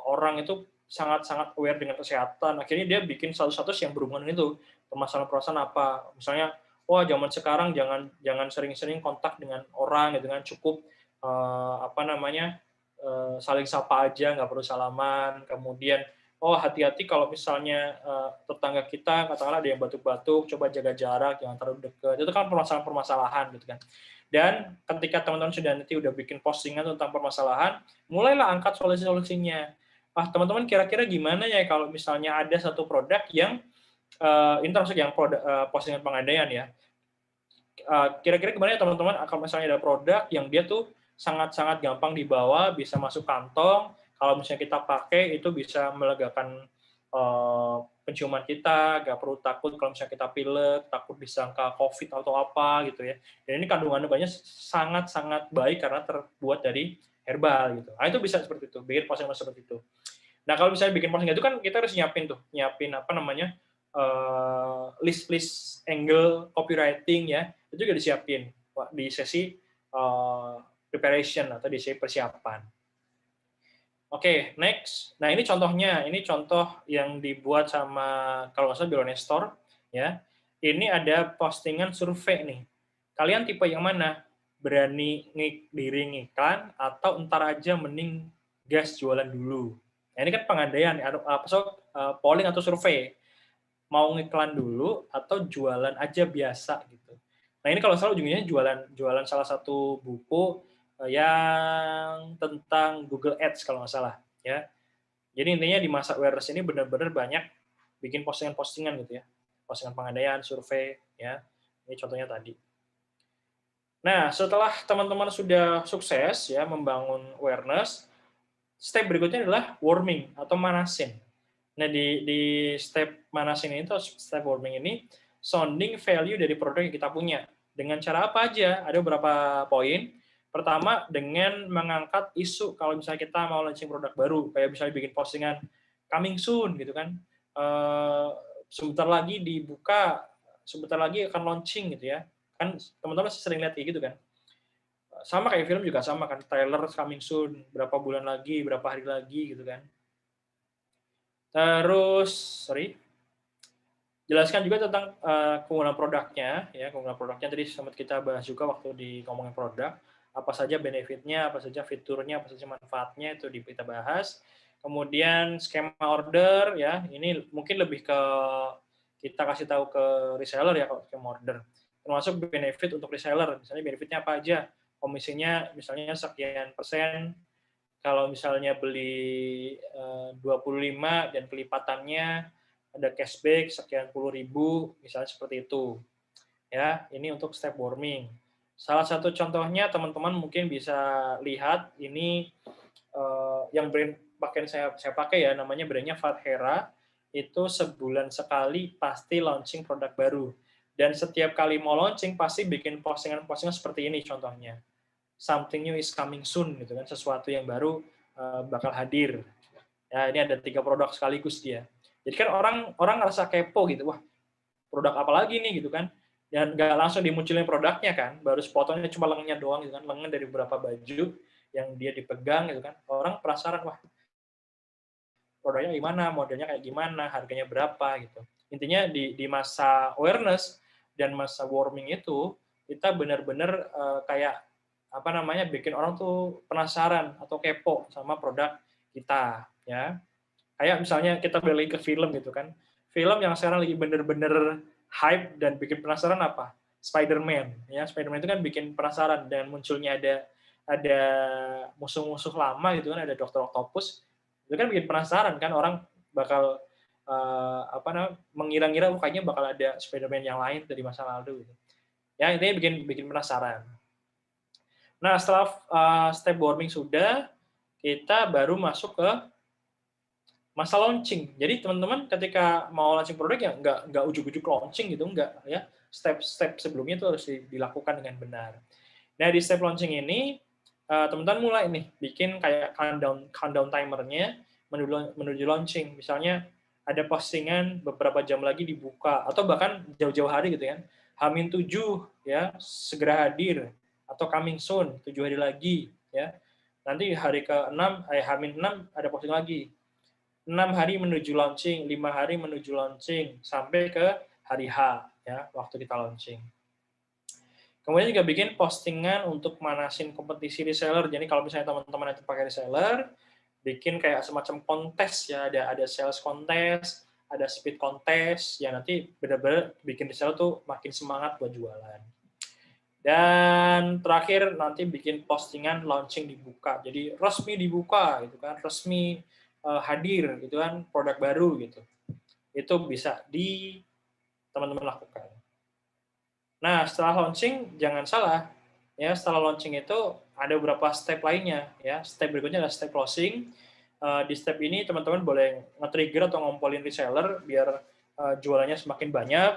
Orang itu sangat-sangat aware dengan kesehatan. Akhirnya dia bikin status-status yang berhubungan dengan itu. Permasalahan-permasalahan apa? Misalnya, wah zaman sekarang jangan sering-sering kontak dengan orang gitu kan, cukup apa namanya? Saling sapa aja, nggak perlu salaman. Kemudian oh hati-hati kalau misalnya tetangga kita katakanlah ada yang batuk-batuk, coba jaga jarak, jangan terlalu dekat. Itu kan permasalahan-permasalahan gitu kan. Dan ketika teman-teman sudah nanti udah bikin postingan tentang permasalahan, mulailah angkat solusi-solusinya. Ah teman-teman kira-kira gimana ya kalau misalnya ada satu produk yang ini termasuk yang produk postingan pengandaian ya. Kira-kira gimana ya teman-teman kalau misalnya ada produk yang dia tuh sangat-sangat gampang dibawa, bisa masuk kantong, kalau misalnya kita pakai itu bisa melegakan penciuman kita, nggak perlu takut kalau misalnya kita pilek, takut disangka COVID atau apa gitu ya. Dan ini kandungan obatnya sangat-sangat baik karena terbuat dari herbal gitu. Nah itu bisa seperti itu, bikin postingan seperti itu. Nah kalau misalnya bikin postingan itu kan kita harus nyiapin apa namanya list angle copywriting ya, itu juga disiapin di sesi preparation atau di sesi persiapan. Oke, next. Nah, ini contohnya. Ini contoh yang dibuat sama, kalau nggak salah, Billionaire ya. Ini ada postingan survei nih. Kalian tipe yang mana? Berani diri ngiklan atau entar aja mending gas jualan dulu? Nah, ini kan pengandaian, polling atau survei. Mau ngiklan dulu atau jualan aja biasa gitu. Nah, ini kalau salah ujungnya jualan salah satu buku yang tentang Google Ads kalau nggak salah ya. Jadi intinya di masa awareness ini benar-benar banyak bikin postingan-postingan gitu ya, postingan pengandaian, survei ya. Ini contohnya tadi. Nah setelah teman-teman sudah sukses ya membangun awareness, step berikutnya adalah warming atau manasin. Nah di step manasin ini atau step warming ini sounding value dari produk yang kita punya. Dengan cara apa aja? Ada beberapa poin. Pertama, dengan mengangkat isu kalau misalnya kita mau launching produk baru, kayak misalnya bikin postingan coming soon gitu kan. Eh, Sebentar lagi dibuka, sebentar lagi akan launching gitu ya. Kan teman-teman sering lihat kayak gitu kan. Sama kayak film juga sama kan, trailer coming soon, berapa bulan lagi, berapa hari lagi gitu kan. Terus, jelaskan juga tentang keunggulan produknya, ya keunggulan produknya tadi sempat kita bahas juga waktu di ngomongin produk, apa saja benefitnya, apa saja fiturnya, apa saja manfaatnya itu kita bahas. Kemudian skema order ya, ini mungkin lebih ke kita kasih tahu ke reseller ya kalau skema order. Termasuk benefit untuk reseller, misalnya benefitnya apa aja, komisinya misalnya sekian persen, kalau misalnya beli 25 dan kelipatannya ada cashback sekian puluh ribu, misalnya seperti itu. Ya, ini untuk step warming. Salah satu contohnya teman-teman mungkin bisa lihat ini yang brand pakaian saya pakai ya, namanya brandnya Fathera. Itu sebulan sekali pasti launching produk baru. Dan setiap kali mau launching pasti bikin postingan-postingan seperti ini contohnya. Something new is coming soon gitu kan, sesuatu yang baru bakal hadir. Ya, ini ada 3 produk sekaligus dia. Jadi kan orang orang ngerasa kepo gitu, wah produk apa lagi nih gitu kan. Dan nggak langsung dimunculin produknya kan, baru sepotongnya cuma lengannya doang gitu kan, lengan dari beberapa baju yang dia dipegang gitu kan. Orang penasaran, wah produknya gimana, modelnya kayak gimana, harganya berapa gitu. Intinya di masa awareness dan masa warming itu kita benar-benar kayak apa namanya bikin orang tuh penasaran atau kepo sama produk kita ya. Kayak misalnya kita balik ke film gitu kan. Film yang sekarang lagi bener-bener hype dan bikin penasaran apa? Spider-Man. Ya, Spider-Man itu kan bikin penasaran dan munculnya ada musuh-musuh lama gitu kan, ada Dr. Octopus. Itu kan bikin penasaran kan orang bakal apa namanya mengira-ngira kayaknya bakal ada Spider-Man yang lain dari masa lalu gitu. Ya, intinya bikin bikin penasaran. Nah, setelah step warming sudah, kita baru masuk ke masa launching. Jadi teman-teman ketika mau launching produk ya nggak ujuk-ujuk launching gitu, nggak ya. Step-step sebelumnya itu harus dilakukan dengan benar. Nah di step launching ini teman-teman mulai nih bikin kayak countdown timernya menuju launching. Misalnya ada postingan beberapa jam lagi dibuka atau bahkan jauh-jauh hari gitu ya. Hamin 7 ya segera hadir atau coming soon 7 hari lagi ya. Nanti hari ke-6 Hamin 6 ada posting lagi 6 hari menuju launching, 5 hari menuju launching, sampai ke hari H, ya, waktu kita launching. Kemudian juga bikin postingan untuk manasin kompetisi reseller. Jadi kalau misalnya teman-teman itu pakai reseller, bikin kayak semacam kontes ya, ada sales kontes, ada speed kontes, ya nanti benar-benar bikin reseller tuh makin semangat buat jualan. Dan terakhir nanti bikin postingan launching dibuka. Jadi resmi dibuka gitu kan, resmi hadir gitu kan produk baru gitu. Itu bisa teman-teman lakukan. Nah, setelah launching jangan salah ya, setelah launching itu ada beberapa step lainnya ya. Step berikutnya adalah step closing. Di step ini teman-teman boleh nge-trigger atau ngompolin reseller biar jualannya semakin banyak.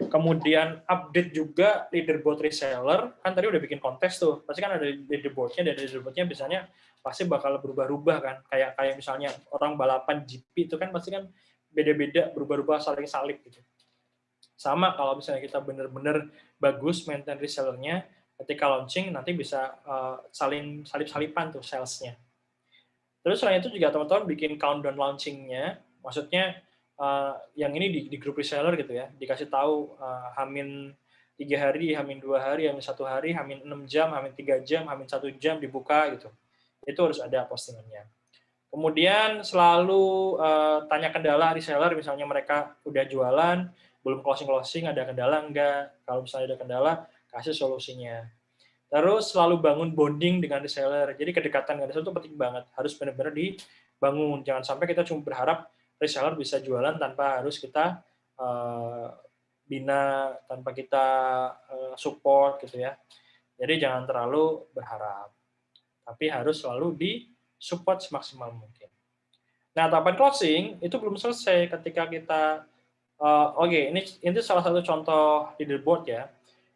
Kemudian update juga leaderboard reseller. Kan tadi udah bikin kontes tuh. Pasti kan ada leaderboard-nya, dan leaderboard-nya biasanya pasti bakal berubah-ubah kan. Kayak misalnya orang balapan GP itu kan pasti kan beda-beda, berubah-ubah, saling salib gitu. Sama kalau misalnya kita benar-benar bagus maintain resellernya, ketika launching nanti bisa saling salip-salipan tuh salesnya. Terus selain itu juga teman-teman bikin countdown launchingnya, maksudnya yang ini di grup reseller gitu ya, dikasih tahu Hamin 3 hari, Hamin 2 hari, Hamin 1 hari, Hamin 6 jam, Hamin 3 jam, Hamin 1 jam dibuka gitu. Itu harus ada postingannya. Kemudian selalu tanya kendala reseller, misalnya mereka udah jualan, belum closing, ada kendala enggak? Kalau misalnya ada kendala, kasih solusinya. Terus selalu bangun bonding dengan reseller. Jadi kedekatan dengan reseller itu penting banget. Harus benar-benar dibangun. Jangan sampai kita cuma berharap reseller bisa jualan tanpa harus kita bina, tanpa kita support gitu ya. Jadi jangan terlalu berharap. Tapi harus selalu di-support semaksimal mungkin. Nah, tahapan closing itu belum selesai ketika kita ini salah satu contoh leaderboard ya.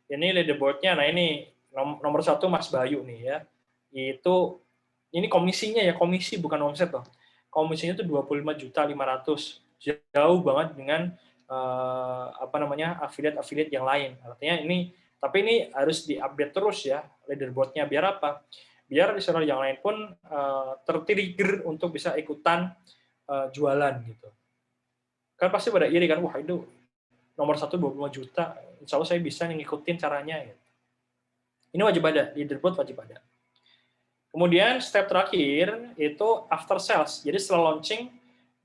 Ini leaderboard-nya. Nah, ini nomor 1 Mas Bayu nih ya, itu ini komisinya ya, komisi bukan omset loh. Komisinya itu 25.500.000, jauh banget dengan afiliat-afiliat yang lain. Artinya tapi ini harus diupdate terus ya leaderboard-nya, biar apa? Biar reseller yang lain pun tertrigger untuk bisa ikutan jualan gitu. Kan pasti pada iri kan, wah itu nomor 1 25 juta, insya Allah saya bisa ngikutin caranya. Gitu. Ini wajib ada, leaderboard wajib ada. Kemudian step terakhir itu after sales. Jadi setelah launching,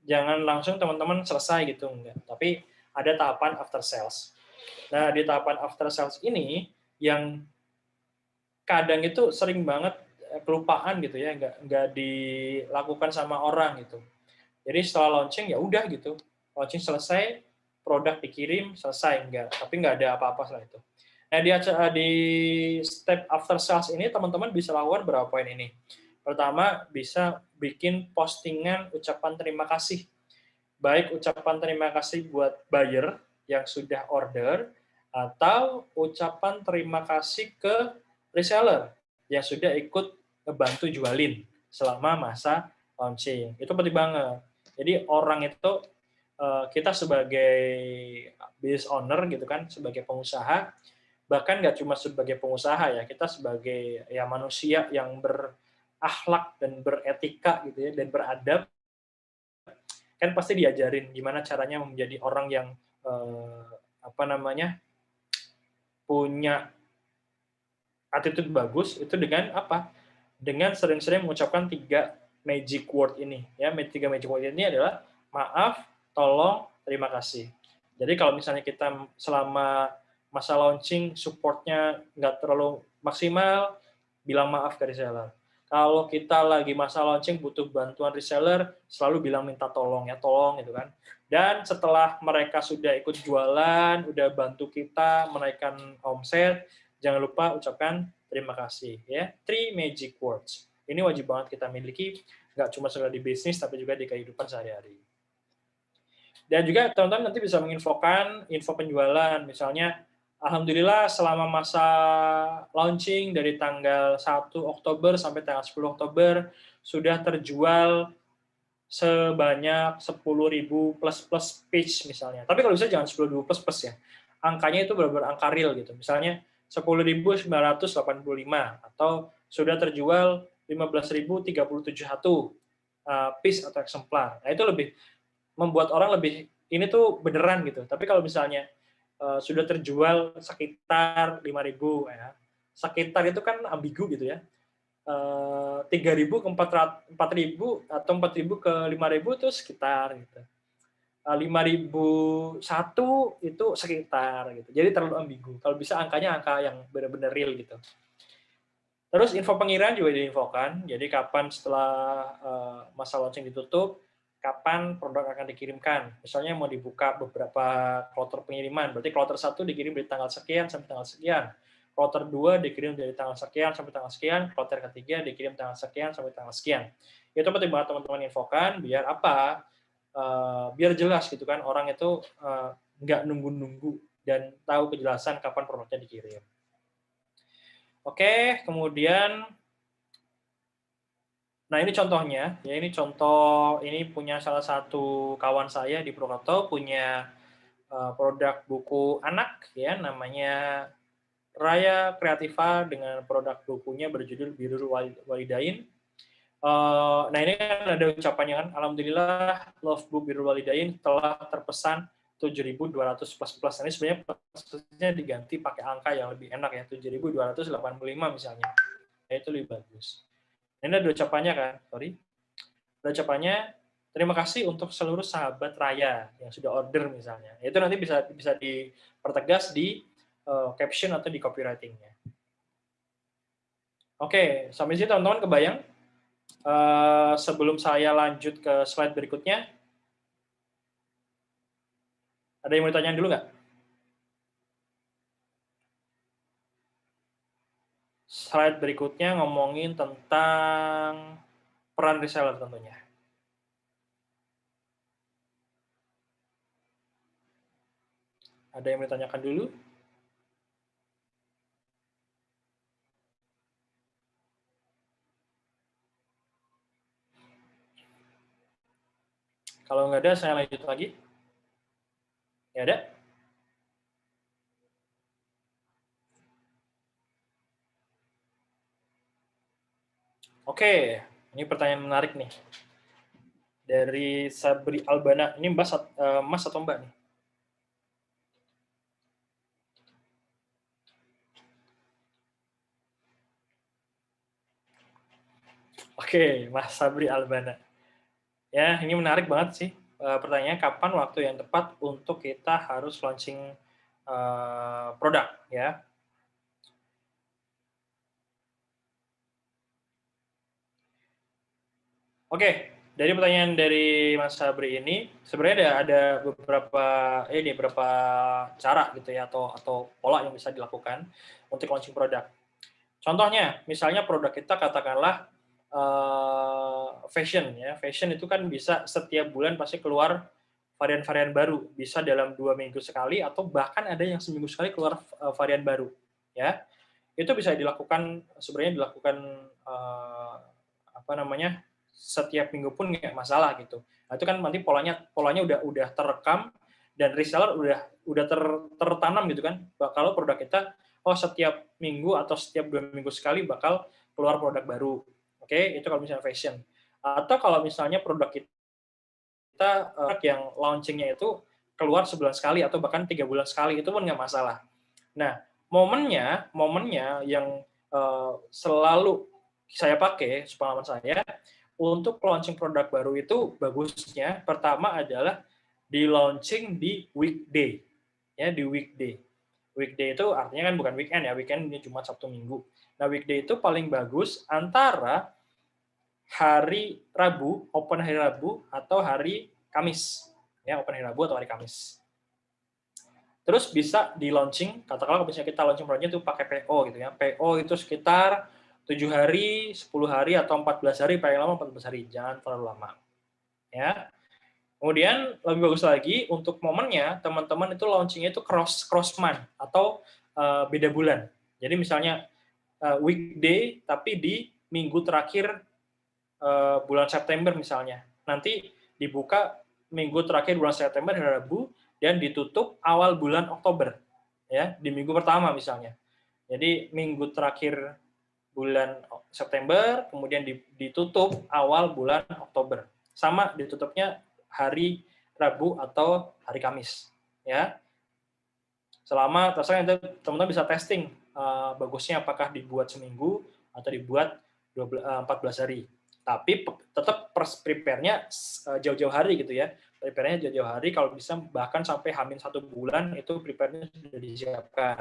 jangan langsung teman-teman selesai gitu, enggak. Tapi ada tahapan after sales. Nah, di tahapan after sales ini, yang kadang itu sering banget kelupaan gitu ya, enggak dilakukan sama orang gitu. Jadi setelah launching, ya udah gitu. Launching selesai, produk dikirim, selesai. Tapi enggak ada apa-apa setelah itu. Nah, di step after sales ini, teman-teman bisa lakukan berapa poin ini. Pertama, bisa bikin postingan ucapan terima kasih. Baik ucapan terima kasih buat buyer yang sudah order, atau ucapan terima kasih ke reseller yang sudah ikut ngebantu jualin selama masa launching. Itu penting banget. Jadi orang itu, kita sebagai business owner gitu kan, sebagai pengusaha, bahkan nggak cuma sebagai pengusaha ya, kita sebagai ya manusia yang berakhlak dan beretika gitu ya, dan beradab, kan pasti diajarin gimana caranya menjadi orang yang punya attitude bagus, itu dengan apa? Dengan sering-sering mengucapkan 3 magic word ini ya. 3 magic word ini adalah maaf, tolong, terima kasih. Jadi kalau misalnya kita selama masa launching support-nya nggak terlalu maksimal, bilang maaf ke reseller. Kalau kita lagi masa launching butuh bantuan reseller, selalu bilang minta tolong ya, tolong gitu kan. Dan setelah mereka sudah ikut jualan, udah bantu kita menaikkan omset, jangan lupa ucapkan terima kasih ya. 3 magic words. Ini wajib banget kita miliki, nggak cuma sekedar di bisnis, tapi juga di kehidupan sehari-hari. Dan juga teman-teman nanti bisa menginfokan info penjualan, misalnya alhamdulillah selama masa launching dari tanggal 1 Oktober sampai tanggal 10 Oktober sudah terjual sebanyak 10.000 plus page misalnya. Tapi kalau bisa jangan 10.000 plus ya. Angkanya itu benar-benar angka real gitu. Misalnya 10.985 atau sudah terjual 15.037 piece atau eksemplar. Nah, itu lebih membuat orang lebih ini tuh beneran gitu. Tapi kalau misalnya sudah terjual sekitar 5.000 ya. Sekitar itu kan ambigu gitu ya. 3.000 ke 4.000 atau 4.000 ke 5.000 itu sekitar gitu. 5.001 itu sekitar gitu. Jadi terlalu ambigu. Kalau bisa angkanya angka yang benar-benar real gitu. Terus info pengiriman juga diinfokan. Jadi kapan setelah masa launching ditutup, kapan produk akan dikirimkan. Misalnya mau dibuka beberapa kloter pengiriman, berarti kloter 1 dikirim dari tanggal sekian sampai tanggal sekian. Kloter 2 dikirim dari tanggal sekian sampai tanggal sekian, kloter ketiga dikirim tanggal sekian sampai tanggal sekian. Itu penting banget teman-teman infokan, biar apa? Biar jelas gitu kan, orang itu nggak nunggu-nunggu dan tahu kejelasan kapan produknya dikirim. Oke, kemudian nah ini contohnya, ya ini punya salah satu kawan saya di Purwokerto, punya produk buku anak ya, namanya Raya Kreativa, dengan produk bukunya berjudul Birrul Walidain. Nah ini kan ada ucapannya kan, alhamdulillah Love Book Birrul Walidain telah terpesan 7.200 plus. Ini sebenarnya plusnya diganti pakai angka yang lebih enak ya, 7.285 misalnya. Ya, itu lebih bagus. Ini ada ucapannya kan, ada ucapannya, terima kasih untuk seluruh sahabat Raya yang sudah order misalnya. Itu nanti bisa dipertegas di caption atau di copywriting-nya. Oke, sampai sini teman-teman kebayang? Sebelum saya lanjut ke slide berikutnya, ada yang mau ditanyain dulu nggak? Slide berikutnya ngomongin tentang peran reseller tentunya. Ada yang mau ditanyakan dulu? Kalau nggak ada, saya lanjut lagi. Nggak ada? Oke, ini pertanyaan menarik nih. Dari Sabri Albana. Ini Mas atau Mbak nih? Oke, Mas Sabri Albana. Ya, ini menarik banget sih. Pertanyaannya, kapan waktu yang tepat untuk kita harus launching produk, ya? Oke, dari pertanyaan dari Mas Sabri ini, sebenarnya ada beberapa cara gitu ya, atau pola yang bisa dilakukan untuk launching produk. Contohnya, misalnya produk kita katakanlah fashion ya. Fashion itu kan bisa setiap bulan pasti keluar varian-varian baru, bisa dalam 2 minggu sekali atau bahkan ada yang seminggu sekali keluar varian baru, ya. Itu bisa sebenarnya dilakukan apa namanya, setiap minggu pun nggak masalah gitu. Nah, itu kan nanti polanya udah terekam dan reseller udah tertanam gitu kan. Kalau produk kita setiap minggu atau setiap 2 minggu sekali bakal keluar produk baru. Oke, itu kalau misalnya fashion. Atau kalau misalnya produk kita yang launchingnya itu keluar sebulan sekali atau bahkan 3 bulan sekali, itu pun nggak masalah. Nah, momennya yang selalu saya pakai, sepengalaman saya, untuk launching produk baru itu bagusnya pertama adalah di launching di weekday, ya, di weekday. Weekday itu artinya kan bukan weekend ya, weekend ini cuma Sabtu Minggu. Nah, weekday itu paling bagus antara hari Rabu, open hari Rabu atau hari Kamis. Ya, open hari Rabu atau hari Kamis. Terus bisa di launching, katakanlah misalnya kita launching produknya itu pakai PO gitu ya. PO itu sekitar 7 hari, 10 hari, atau 14 hari, paling lama 14 hari, jangan terlalu lama. Ya. Kemudian lebih bagus lagi untuk momennya, teman-teman itu launchingnya itu cross month atau beda bulan. Jadi misalnya weekday tapi di minggu terakhir bulan September misalnya. Nanti dibuka minggu terakhir bulan September hari Rabu dan ditutup awal bulan Oktober, ya, di minggu pertama misalnya. Jadi minggu terakhir bulan September, kemudian ditutup awal bulan Oktober. Sama ditutupnya hari Rabu atau hari Kamis, ya. Selama terserah teman-teman bisa testing bagusnya apakah dibuat seminggu atau dibuat 14 hari. Tapi tetap prepare-nya jauh-jauh hari gitu ya. Prepare-nya jauh-jauh hari, kalau bisa bahkan sampai hamin 1 bulan itu prepare-nya sudah disiapkan.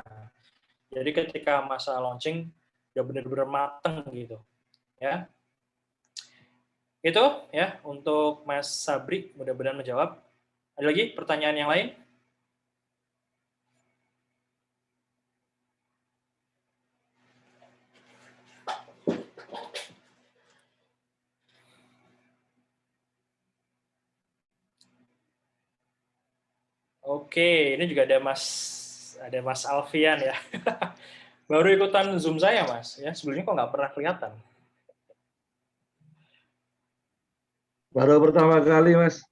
Jadi ketika masa launching udah benar-benar mateng gitu. Ya. Itu ya untuk Mas Sabri, mudah-mudahan menjawab. Ada lagi pertanyaan yang lain? Oke, ini juga ada Mas Alfian ya. Baru ikutan Zoom saya, Mas. Ya, sebelumnya kok nggak pernah kelihatan. Baru pertama kali, Mas.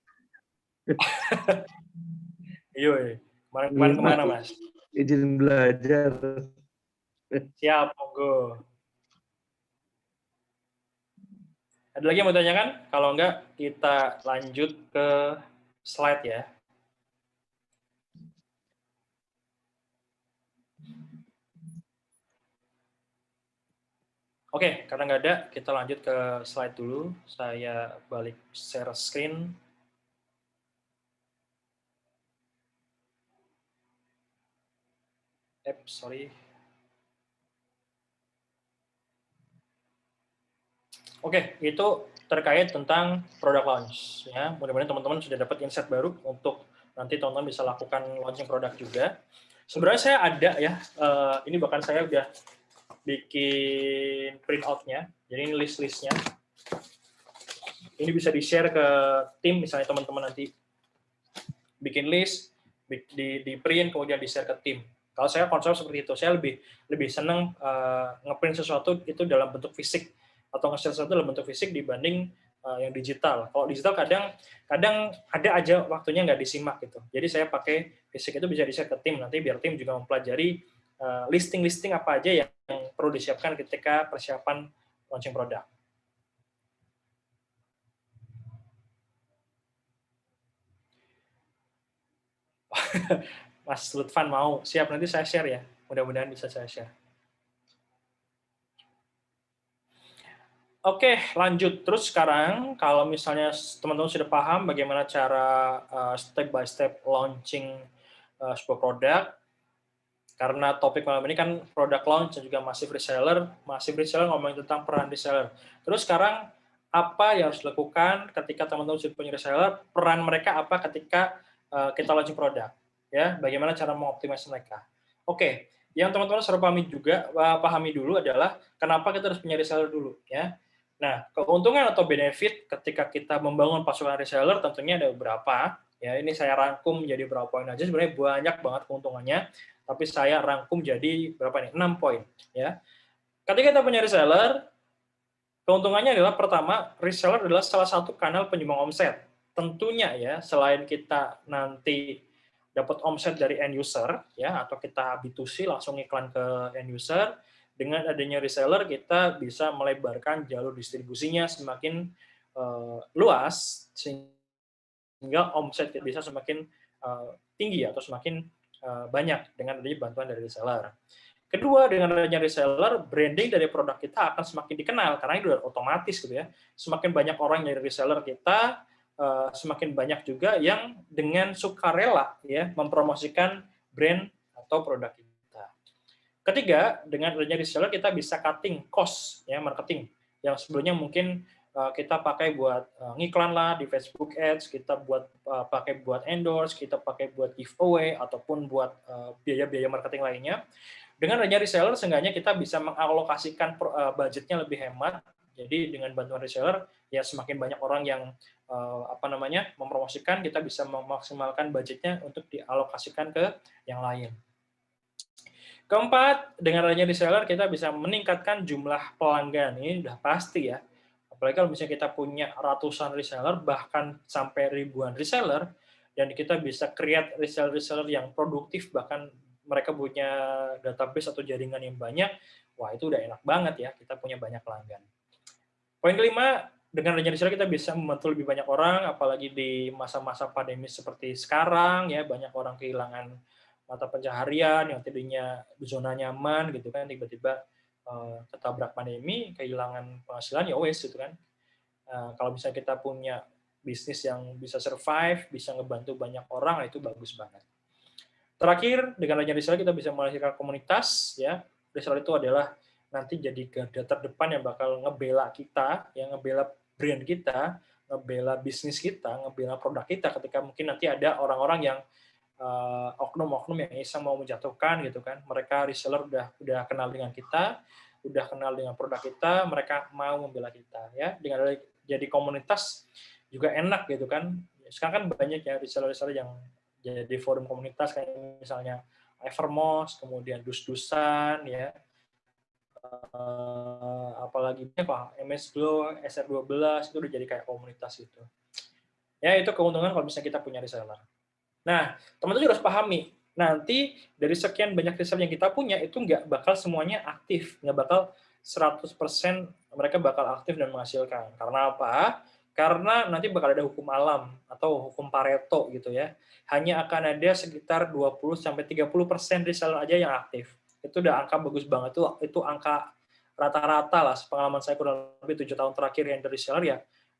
Iya, kemarin kemana, Mas? Izin belajar. Siap, monggo. Ada lagi yang mau tanyakan? Kalau enggak, kita lanjut ke slide ya. Oke, karena nggak ada, kita lanjut ke slide dulu. Saya balik share screen. Sorry. Oke, itu terkait tentang product launch. Ya, mudah-mudahan teman-teman sudah dapat insight baru untuk nanti teman-teman bisa lakukan launching produk juga. Sebenarnya saya ada ya, ini bahkan saya udah bikin printout-nya. Jadi ini list-listnya. Ini bisa di-share ke tim, misalnya teman-teman nanti bikin list, di print, kemudian di-share ke tim. Kalau saya konsep seperti itu, saya lebih senang ngeprint sesuatu itu dalam bentuk fisik atau nge-share sesuatu dalam bentuk fisik dibanding yang digital. Kalau digital kadang ada aja waktunya nggak disimak gitu. Jadi saya pakai fisik itu bisa di-share ke tim nanti biar tim juga mempelajari listing apa aja yang perlu disiapkan ketika persiapan launching produk. Mas Lutfan mau, siap nanti saya share ya. Mudah-mudahan bisa saya share. Oke, lanjut. Terus sekarang kalau misalnya teman-teman sudah paham bagaimana cara step by step launching sebuah produk, karena topik malam ini kan product launch dan juga massive reseller. Massive reseller ngomongin tentang peran reseller. Terus sekarang apa yang harus dilakukan ketika teman-teman sudah punya reseller, peran mereka apa ketika kita launching produk, ya? Bagaimana cara mengoptimasi mereka? Oke, yang teman-teman harus pahami dulu adalah kenapa kita harus punya reseller dulu, ya. Nah, keuntungan atau benefit ketika kita membangun pasukan reseller tentunya ada beberapa. Ya, ini saya rangkum menjadi beberapa poin aja. Sebenarnya banyak banget keuntungannya, tapi saya rangkum jadi berapa nih? 6 poin. Ya. Ketika kita punya reseller, keuntungannya adalah pertama, reseller adalah salah satu kanal penyumbang omset. Tentunya ya, selain kita nanti dapat omset dari end user, ya, atau kita B2C langsung iklan ke end user, dengan adanya reseller kita bisa melebarkan jalur distribusinya semakin luas, sehingga omset kita bisa semakin tinggi atau semakin banyak dengan adanya bantuan dari reseller. Kedua, dengan adanya reseller, branding dari produk kita akan semakin dikenal karena itu udah otomatis gitu ya. Semakin banyak orang dari reseller kita, semakin banyak juga yang dengan sukarela ya mempromosikan brand atau produk kita. Ketiga, dengan adanya reseller kita bisa cutting cost ya marketing yang sebelumnya mungkin kita pakai buat ngiklan lah di Facebook Ads, kita pakai buat endorse, kita pakai buat giveaway ataupun buat biaya-biaya marketing lainnya. Dengan adanya reseller, seenggaknya kita bisa mengalokasikan budgetnya lebih hemat. Jadi dengan bantuan reseller, ya semakin banyak orang yang mempromosikan, kita bisa memaksimalkan budgetnya untuk dialokasikan ke yang lain. Keempat, dengan adanya reseller, kita bisa meningkatkan jumlah pelanggan. Ini udah pasti ya. Apalagi kalau misalnya kita punya ratusan reseller, bahkan sampai ribuan reseller, dan kita bisa create reseller-reseller yang produktif, bahkan mereka punya database atau jaringan yang banyak, wah itu udah enak banget ya, kita punya banyak pelanggan. Poin kelima, dengan adanya reseller kita bisa membantu lebih banyak orang, apalagi di masa-masa pandemi seperti sekarang, ya banyak orang kehilangan mata pencaharian, yang tadinya zona nyaman gitu kan, tiba-tiba ketabrak pandemi, kehilangan penghasilan, ya wes gitu kan. Kalau misalnya kita punya bisnis yang bisa survive, bisa ngebantu banyak orang, itu bagus banget. Terakhir, dengan adanya reseller kita bisa melahirkan komunitas, ya. Reseller itu adalah nanti jadi garda terdepan yang bakal ngebela kita, yang ngebela brand kita, ngebela bisnis kita, ngebela produk kita ketika mungkin nanti ada orang-orang yang oknum-oknum yang iseng mau menjatuhkan gitu kan. Mereka reseller udah kenal dengan kita, udah kenal dengan produk kita, mereka mau membela kita ya. Dengan jadi komunitas juga enak gitu kan. Sekarang kan banyak ya reseller-reseller yang jadi forum komunitas kayak misalnya Evermost, kemudian Dus-Dusan ya. Apalagi apa MS Glow, SR12 itu udah jadi kayak komunitas gitu. Ya itu keuntungan kalau misalnya kita punya reseller. Nah, teman-teman juga harus pahami, nanti dari sekian banyak reseller yang kita punya, itu nggak bakal semuanya aktif, nggak bakal 100% mereka bakal aktif dan menghasilkan. Karena apa? Karena nanti bakal ada hukum alam atau hukum Pareto gitu ya. Hanya akan ada sekitar 20-30% reseller aja yang aktif. Itu udah angka bagus banget, itu angka rata-rata lah, pengalaman saya kurang lebih 7 tahun terakhir yang dari reseller ya,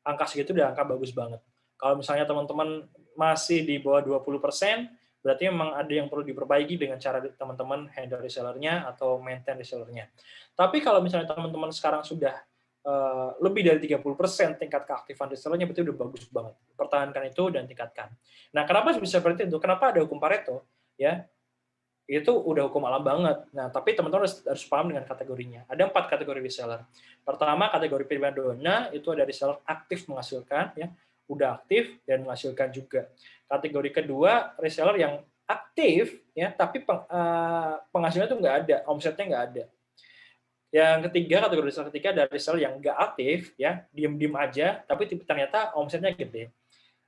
angka segitu udah angka bagus banget. Kalau misalnya teman-teman masih di bawah 20%, berarti memang ada yang perlu diperbaiki dengan cara teman-teman handle resellernya atau maintain resellernya. Tapi kalau misalnya teman-teman sekarang sudah lebih dari 30% tingkat keaktifan resellernya, berarti udah bagus banget. Pertahankan itu dan tingkatkan. Nah, kenapa bisa seperti itu? Kenapa ada hukum Pareto? Ya, itu udah hukum alam banget. Nah, tapi teman-teman harus paham dengan kategorinya. Ada 4 kategori reseller. Pertama, kategori primadona, itu ada reseller aktif menghasilkan, ya, udah aktif dan menghasilkan juga. Kategori kedua, reseller yang aktif, ya, tapi penghasilannya itu nggak ada, omsetnya nggak ada. Yang ketiga, kategori reseller ketiga adalah reseller yang nggak aktif, ya, diem-diem aja, tapi ternyata omsetnya gede.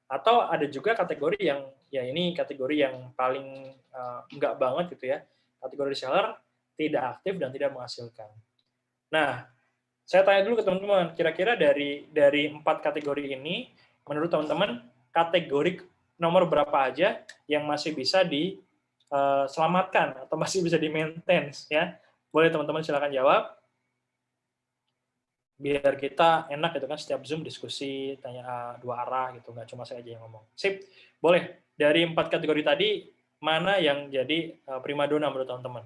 Atau ada juga kategori yang, ya ini kategori yang paling nggak banget gitu ya, kategori reseller tidak aktif dan tidak menghasilkan. Nah, saya tanya dulu ke teman-teman, kira-kira dari 4 kategori ini, menurut teman-teman, kategori nomor berapa aja yang masih bisa diselamatkan atau masih bisa di-maintain, ya? Boleh teman-teman silakan jawab, biar kita enak gitu kan, setiap Zoom diskusi, tanya dua arah gitu, nggak cuma saya aja yang ngomong. Sip, boleh. Dari 4 kategori tadi, mana yang jadi primadona menurut teman-teman?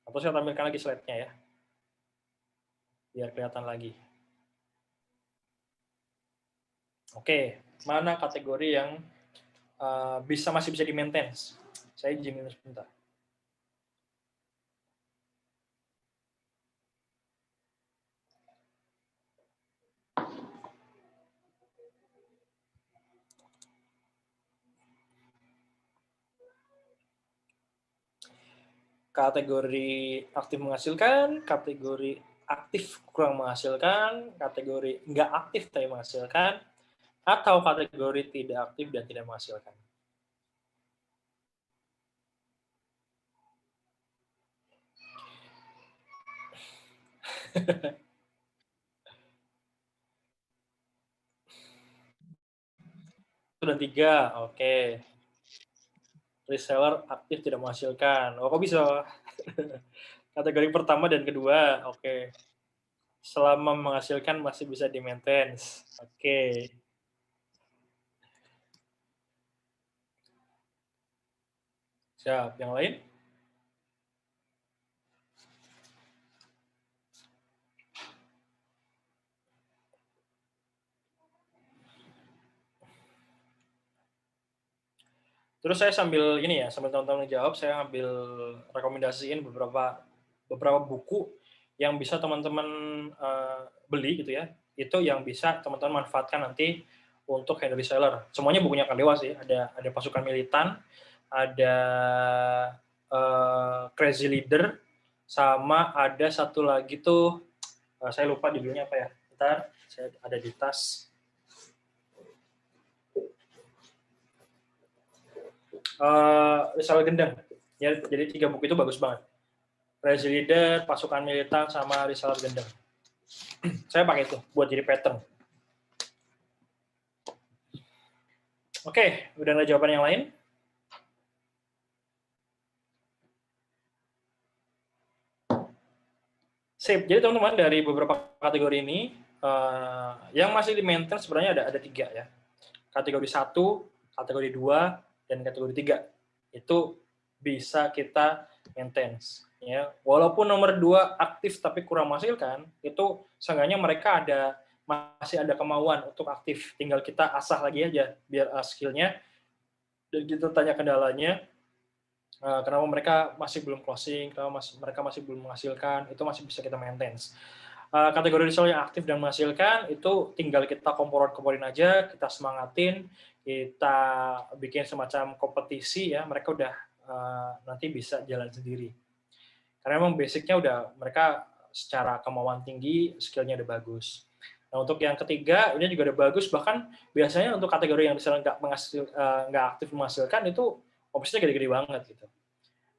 Atau saya tampilkan lagi slide-nya ya, biar kelihatan lagi. Oke, mana kategori yang masih bisa di-maintain? Saya izin sebentar. Kategori aktif menghasilkan, kategori aktif kurang menghasilkan, kategori nggak aktif tapi menghasilkan, atau kategori tidak aktif dan tidak menghasilkan. Sudah 3, oke. Reseller aktif tidak menghasilkan. Oh, kok bisa? Kategori pertama dan kedua, oke. Selama menghasilkan masih bisa di-maintain. Oke. Siap. Yang lain? Terus saya sambil ini ya, sambil teman-teman jawab, saya ambil rekomendasiin beberapa buku yang bisa teman-teman beli gitu ya. Itu yang bisa teman-teman manfaatkan nanti untuk handle reseller. Semuanya bukunya akan dewas sih. Ada Pasukan Militan, ada Crazy Leader, sama ada satu lagi tuh saya lupa judulnya apa ya. Bentar, saya ada di tas. Reseller Gendeng. Ya, jadi 3 buku itu bagus banget. Crazy Leader, Pasukan Militan, sama Reseller Gendeng. Saya pakai itu buat jadi pattern. Oke, udah ada jawaban yang lain? Sip. Jadi teman-teman dari beberapa kategori ini, yang masih di maintain sebenarnya ada 3 ya. Kategori 1, kategori 2, dan kategori 3. Itu bisa kita maintain. Ya, walaupun nomor 2 aktif tapi kurang menghasilkan, itu seenggaknya mereka masih ada kemauan untuk aktif. Tinggal kita asah lagi aja biar skill-nya, dan kita tanya kendalanya, kenapa mereka masih belum closing, kenapa mereka masih belum menghasilkan, itu masih bisa kita maintain. Kategori reseller yang aktif dan menghasilkan, itu tinggal kita kompor-komporin aja, kita semangatin, kita bikin semacam kompetisi ya, mereka udah nanti bisa jalan sendiri. Karena memang basicnya udah mereka secara kemauan tinggi, skillnya udah bagus. Nah, untuk yang ketiga, ini juga udah bagus, bahkan biasanya untuk kategori yang misalnya nggak aktif menghasilkan, itu omsetnya gede-gede banget gitu.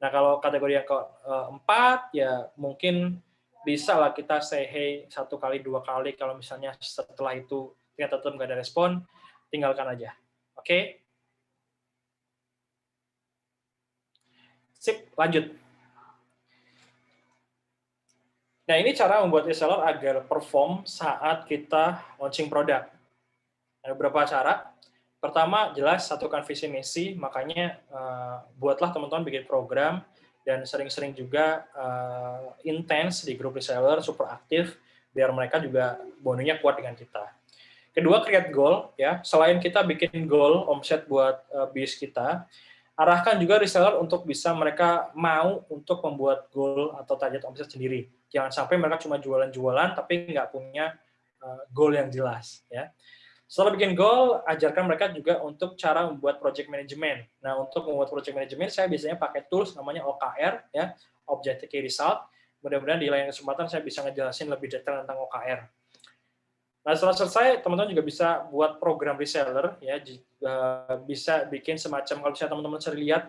Nah, kalau kategori yang keempat, ya mungkin bisa lah kita say hey 1 kali, 2 kali, kalau misalnya setelah itu ternyata tetap nggak ada respon, tinggalkan aja. Oke? Sip, lanjut. Nah, ini cara membuat reseller agar perform saat kita launching produk. Ada beberapa cara. Pertama, jelas satukan visi misi, makanya buatlah teman-teman bikin program dan sering-sering juga intens di grup reseller, super aktif, biar mereka juga bondingnya kuat dengan kita. Kedua, create goal, ya. Selain kita bikin goal omset buat bis kita, arahkan juga reseller untuk bisa mereka mau untuk membuat goal atau target omset sendiri. Jangan sampai mereka cuma jualan-jualan tapi nggak punya goal yang jelas, ya. Setelah bikin goal, ajarkan mereka juga untuk cara membuat project management. Nah, untuk membuat project management, saya biasanya pakai tools namanya OKR, ya, Objective Key Result. mudah-mudahan di lain kesempatan saya bisa ngejelasin lebih detail tentang OKR. Nah, setelah selesai, teman-teman juga bisa buat program reseller, ya, bisa bikin semacam, kalau misalnya teman-teman sering lihat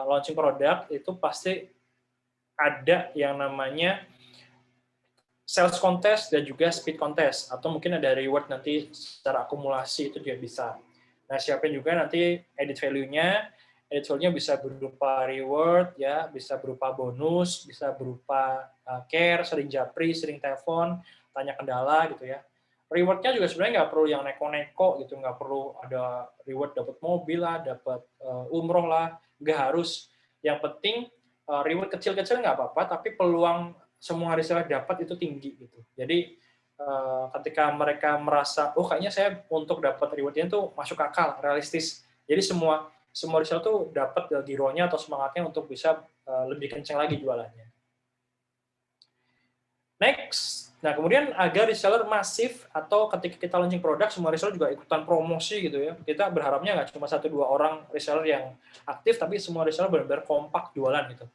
launching produk, itu pasti ada yang namanya sales contest dan juga speed contest, atau mungkin ada reward nanti secara akumulasi, itu juga bisa. Nah, siapin juga nanti edit value-nya bisa berupa reward, ya, bisa berupa bonus, bisa berupa care, sering japri, sering telepon, tanya kendala gitu ya. Reward-nya juga sebenarnya nggak perlu yang neko-neko gitu, nggak perlu ada reward dapat mobil lah, dapat umroh lah, nggak harus. Yang penting reward kecil-kecil nggak apa-apa, tapi peluang semua reseller dapat itu tinggi gitu. Jadi ketika mereka merasa, oh kayaknya saya untuk dapat reward-nya itu masuk akal, realistis. Jadi semua reseller tuh dapat gironya atau semangatnya untuk bisa lebih kencang lagi jualannya. Next, nah kemudian agar reseller masif atau ketika kita launching produk, semua reseller juga ikutan promosi gitu ya. Kita berharapnya nggak cuma 1-2 orang reseller yang aktif, tapi semua reseller benar-benar kompak jualan gitu.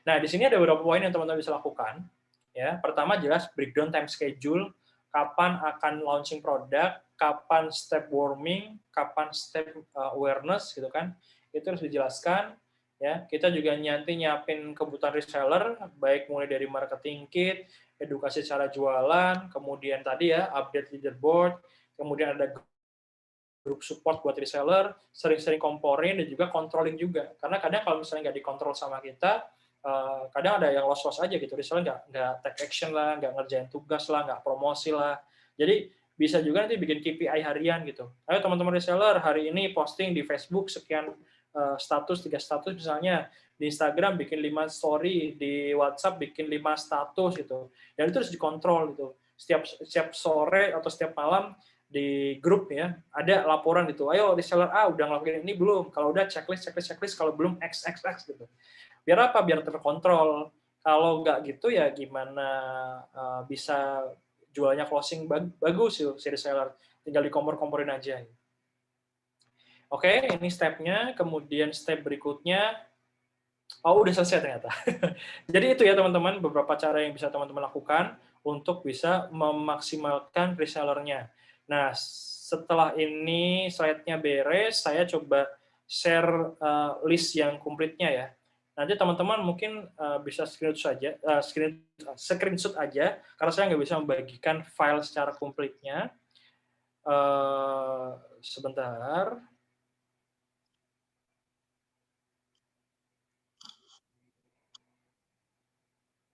Nah, di sini ada beberapa poin yang teman-teman bisa lakukan. Ya, pertama jelas breakdown time schedule, kapan akan launching produk, kapan step warming, kapan step awareness gitu kan. Itu harus dijelaskan. Ya, kita juga nyiapin kebutuhan reseller, baik mulai dari marketing kit, edukasi cara jualan, kemudian tadi ya update leaderboard, kemudian ada grup support buat reseller, sering-sering komporin dan juga controlling juga. Karena kadang kalau misalnya nggak dikontrol sama kita, kadang ada yang loss-loss aja gitu, reseller nggak take action lah, nggak ngerjain tugas lah, nggak promosi lah. Jadi bisa juga nanti bikin KPI harian gitu. Ayo teman-teman reseller, hari ini posting di Facebook sekian status, 3 status misalnya, di Instagram bikin 5 story, di WhatsApp bikin 5 status gitu. Dan itu harus dikontrol gitu. Setiap sore atau setiap malam di grup ya, ada laporan gitu. Ayo reseller A udah ngelakuin ini belum? Kalau udah checklist, kalau belum XXX gitu. Biar apa? Biar terkontrol. Kalau nggak gitu ya gimana bisa jualnya closing bagus si reseller. Tinggal dikompor-komporin aja. Oke, ini step-nya. Kemudian step berikutnya, oh udah selesai ternyata. Jadi itu ya teman-teman, beberapa cara yang bisa teman-teman lakukan untuk bisa memaksimalkan resellernya. Nah, setelah ini slide-nya beres, saya coba share list yang komplitnya ya. Nanti teman-teman mungkin bisa screenshot aja, karena saya nggak bisa membagikan file secara komplitnya. Sebentar.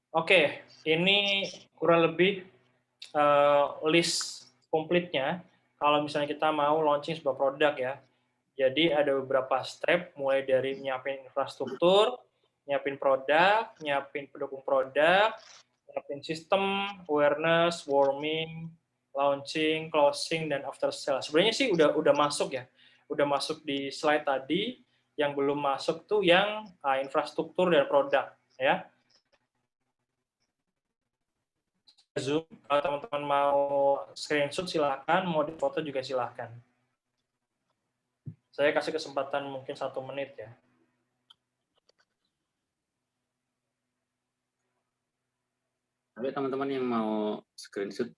Oke, ini kurang lebih list komplitnya. Kalau misalnya kita mau launching sebuah produk ya. Jadi ada beberapa step, mulai dari nyiapin infrastruktur, nyiapin produk, nyiapin pendukung produk, nyiapin sistem, awareness, warming, launching, closing, dan after sale. Sebenarnya sih udah masuk ya. Udah masuk di slide tadi. Yang belum masuk tuh yang infrastruktur dan produk. Ya. Zoom, kalau teman-teman mau screenshot silahkan, mau difoto juga silahkan. Saya kasih kesempatan mungkin 1 menit ya. Ada teman-teman yang mau screenshot,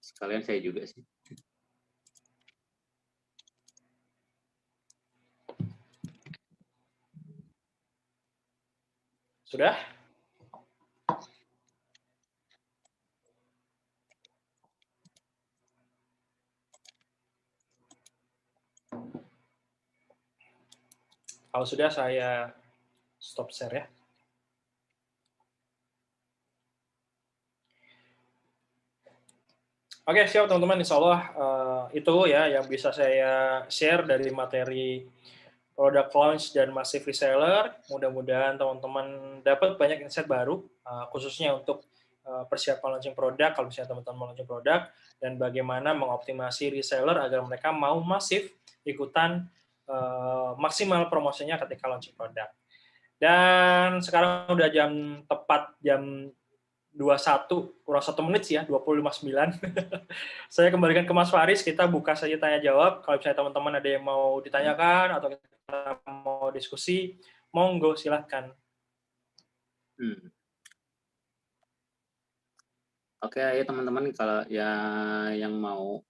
sekalian saya juga sih. Sudah? Kalau sudah, saya stop share ya. Oke, siap teman-teman. Insya Allah itu ya yang bisa saya share dari materi product launch dan massive reseller. Mudah-mudahan teman-teman dapat banyak insight baru, khususnya untuk persiapan launching produk, kalau misalnya teman-teman mau launching produk, dan bagaimana mengoptimasi reseller agar mereka mau masif ikutan maksimal promosinya ketika launching produk. Dan sekarang udah tepat jam 21, kurang 1 menit sih ya, 25.09. Saya kembalikan ke Mas Faris, kita buka saja tanya-jawab. Kalau misalnya teman-teman ada yang mau ditanyakan atau kita mau diskusi, monggo silahkan. Hmm. Oke, ya teman-teman, kalau yang mau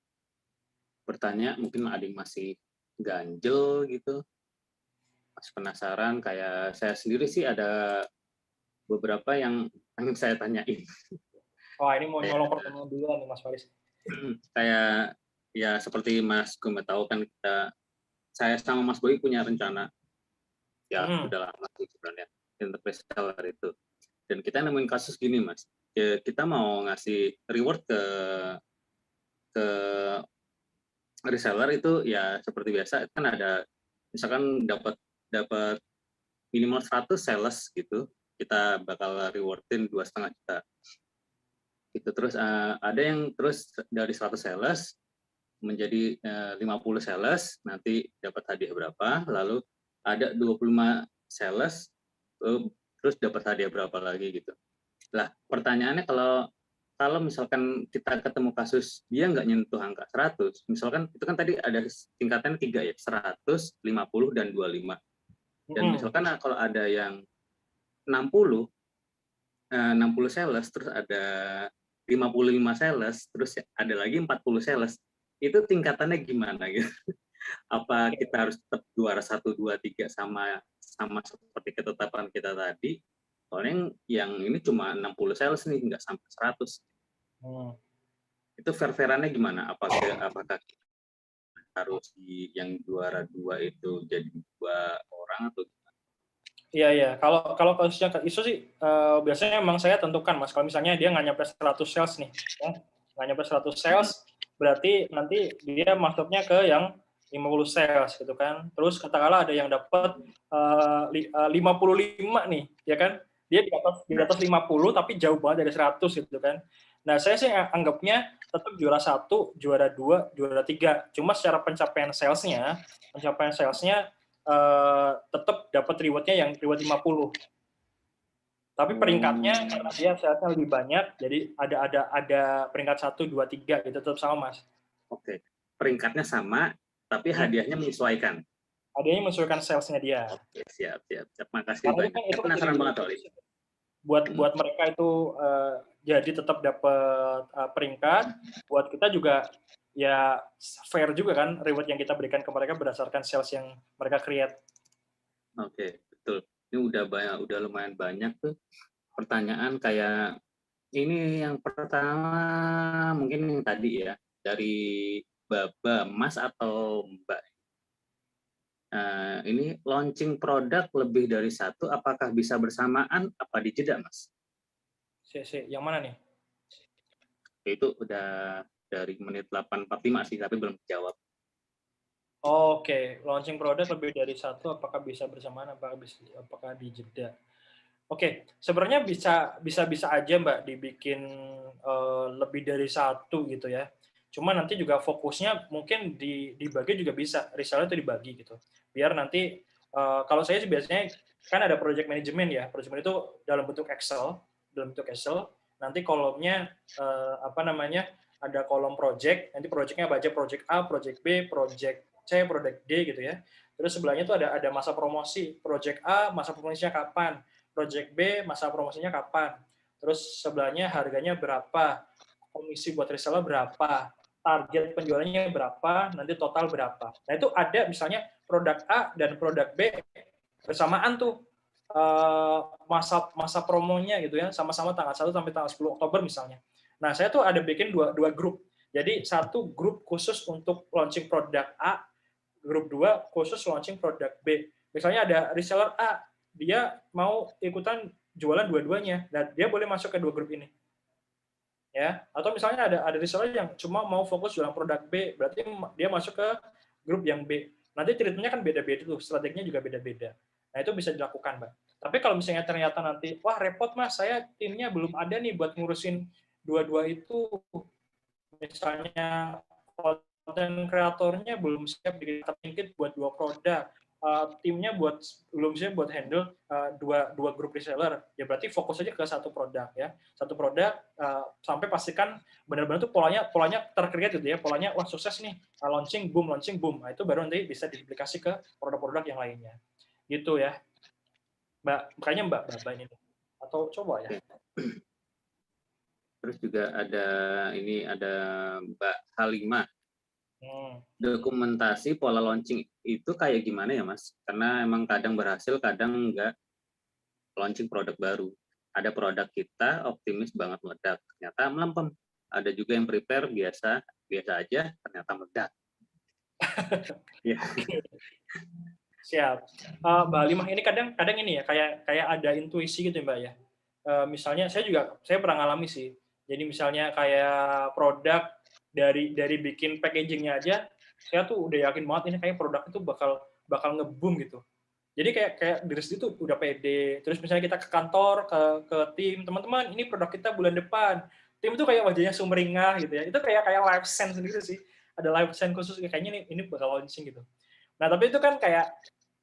bertanya, mungkin ada yang masih ganjel gitu, masih penasaran. Kayak saya sendiri sih ada beberapa yang ingin saya tanyain. Wah, ini mau Kayak, nyolong pertemuan dulu nih Mas Faris. kayak ya seperti Mas Gome tahu kan, saya sama Mas Boy punya rencana ya udah lama sih sebenarnya untuk reseller itu. Dan kita nemuin kasus gini, Mas. Ya, kita mau ngasih reward ke reseller itu ya seperti biasa kan, ada misalkan dapat dapat minimal 100 sales gitu, kita bakal rewardin 2,5 juta gitu. Terus ada yang terus dari 100 sales menjadi 50 sales, nanti dapat hadiah berapa, lalu ada 25 sales terus dapat hadiah berapa lagi gitu. Lah pertanyaannya, kalau misalkan kita ketemu kasus dia nggak nyentuh angka 100, misalkan itu kan tadi ada tingkatan 3 ya, 100, 50, dan 25. Dan misalkan kalau ada yang 60 sales, terus ada 55 sales, terus ada lagi 40 sales, itu tingkatannya gimana gitu? Apa kita harus tetap juara 1, 2, 3 sama seperti ketetapan kita tadi? Soalnya yang ini cuma 60 sales nih, nggak sampai 100. Itu fair-fairannya gimana? Apakah kita harus yang juara 2 itu jadi 2 orang atau gimana? Iya. Kalau kasusnya Kak Isu sih biasanya emang saya tentukan, Mas. Kalau misalnya dia nggak nyampe 100 sales nih, ya, nggak nyampe 100 sales, berarti nanti dia masuknya ke yang 50 sales gitu kan. Terus katakanlah ada yang dapat 55 nih, ya kan? Dia di atas 50 tapi jauh banget dari 100 gitu kan. Nah, saya sih anggapnya tetap juara 1, juara 2, juara 3. Cuma secara pencapaian salesnya tetap dapat reward-nya yang reward 50. Tapi peringkatnya karena dia salesnya lebih banyak, jadi ada peringkat 1, 2, 3 gitu, tetap sama, Mas. Oke, peringkatnya sama, tapi hadiahnya menyesuaikan. Hadiahnya menyesuaikan salesnya dia. Oke, siap. Makasih Karena banyak. Saya penasaran banget, Oli. Buat mereka itu jadi tetap dapat peringkat, buat kita juga ya fair juga kan reward yang kita berikan ke mereka berdasarkan sales yang mereka create. Oke, betul. Ini udah lumayan banyak tuh pertanyaan. Kayak ini yang pertama mungkin yang tadi ya, dari Baba, Mas atau Mbak. Ini launching produk lebih dari satu, apakah bisa bersamaan, apa dijeda, Mas? Yang mana nih? Itu udah dari menit 8:45 sih, tapi belum jawab. Oke, launching produk lebih dari satu, apakah bisa bersamaan, apakah dijeda? Oke, sebenarnya bisa aja Mbak dibikin lebih dari satu gitu ya. Cuma nanti juga fokusnya mungkin dibagi juga bisa, reseller itu dibagi gitu. Biar nanti kalau saya sih biasanya kan ada project management ya. Project management itu dalam bentuk Excel, nanti kolomnya ada kolom project, nanti projectnya baca project A, project B, project C, project D gitu ya. Terus sebelahnya itu ada masa promosi, project A masa promosinya kapan, project B masa promosinya kapan, terus sebelahnya harganya berapa, komisi buat reseller berapa, target penjualannya berapa, nanti total berapa. Nah itu ada misalnya produk A dan produk B bersamaan tuh masa promonya gitu ya, sama-sama tanggal 1 sampai tanggal 10 Oktober misalnya. Nah saya tuh ada bikin dua grup. Jadi satu grup khusus untuk launching produk A, grup 2 khusus launching produk B. Misalnya ada reseller A, dia mau ikutan jualan dua-duanya, dan dia boleh masuk ke dua grup ini. Ya, atau misalnya ada reseller yang cuma mau fokus jualan produk B, berarti dia masuk ke grup yang B. Nanti treatmentnya kan beda-beda tuh, strateginya juga beda-beda. Nah, itu bisa dilakukan, Mbak. Tapi kalau misalnya ternyata nanti, wah repot Mas, saya timnya belum ada nih buat ngurusin dua-dua itu. Misalnya konten kreatornya belum siap dikit buat dua produk, timnya belum siap buat handle dua grup reseller, ya berarti fokus aja ke satu produk ya, sampai pastikan benar-benar tuh polanya terkreat gitu ya, polanya wah sukses nih, launching boom, nah itu baru nanti bisa diaplikasi ke produk-produk yang lainnya gitu ya Mbak, makanya Mbak ini. Atau coba ya? Terus juga ada Mbak Halimah. Dokumentasi pola launching itu kayak gimana ya Mas? Karena emang kadang berhasil, kadang enggak launching produk baru. Ada produk kita optimis banget meledak, ternyata melempem. Ada juga yang prepare biasa aja, ternyata meledak. Ya. Siap. Mbak Halimah ini kadang ini ya kayak ada intuisi gitu Mbak ya. Misalnya saya pernah ngalami sih. Jadi misalnya kayak produk dari bikin packagingnya aja, saya tuh udah yakin banget ini kayak produk itu bakal nge-boom gitu. Jadi kayak diri sendiri tuh udah pede. Terus misalnya kita ke kantor, ke tim, teman-teman, ini produk kita bulan depan. Tim itu kayak wajahnya sumringah gitu ya. Itu kayak live sense sendiri sih. Ada live sense khusus kayaknya ini bakal launching gitu. Nah, tapi itu kan kayak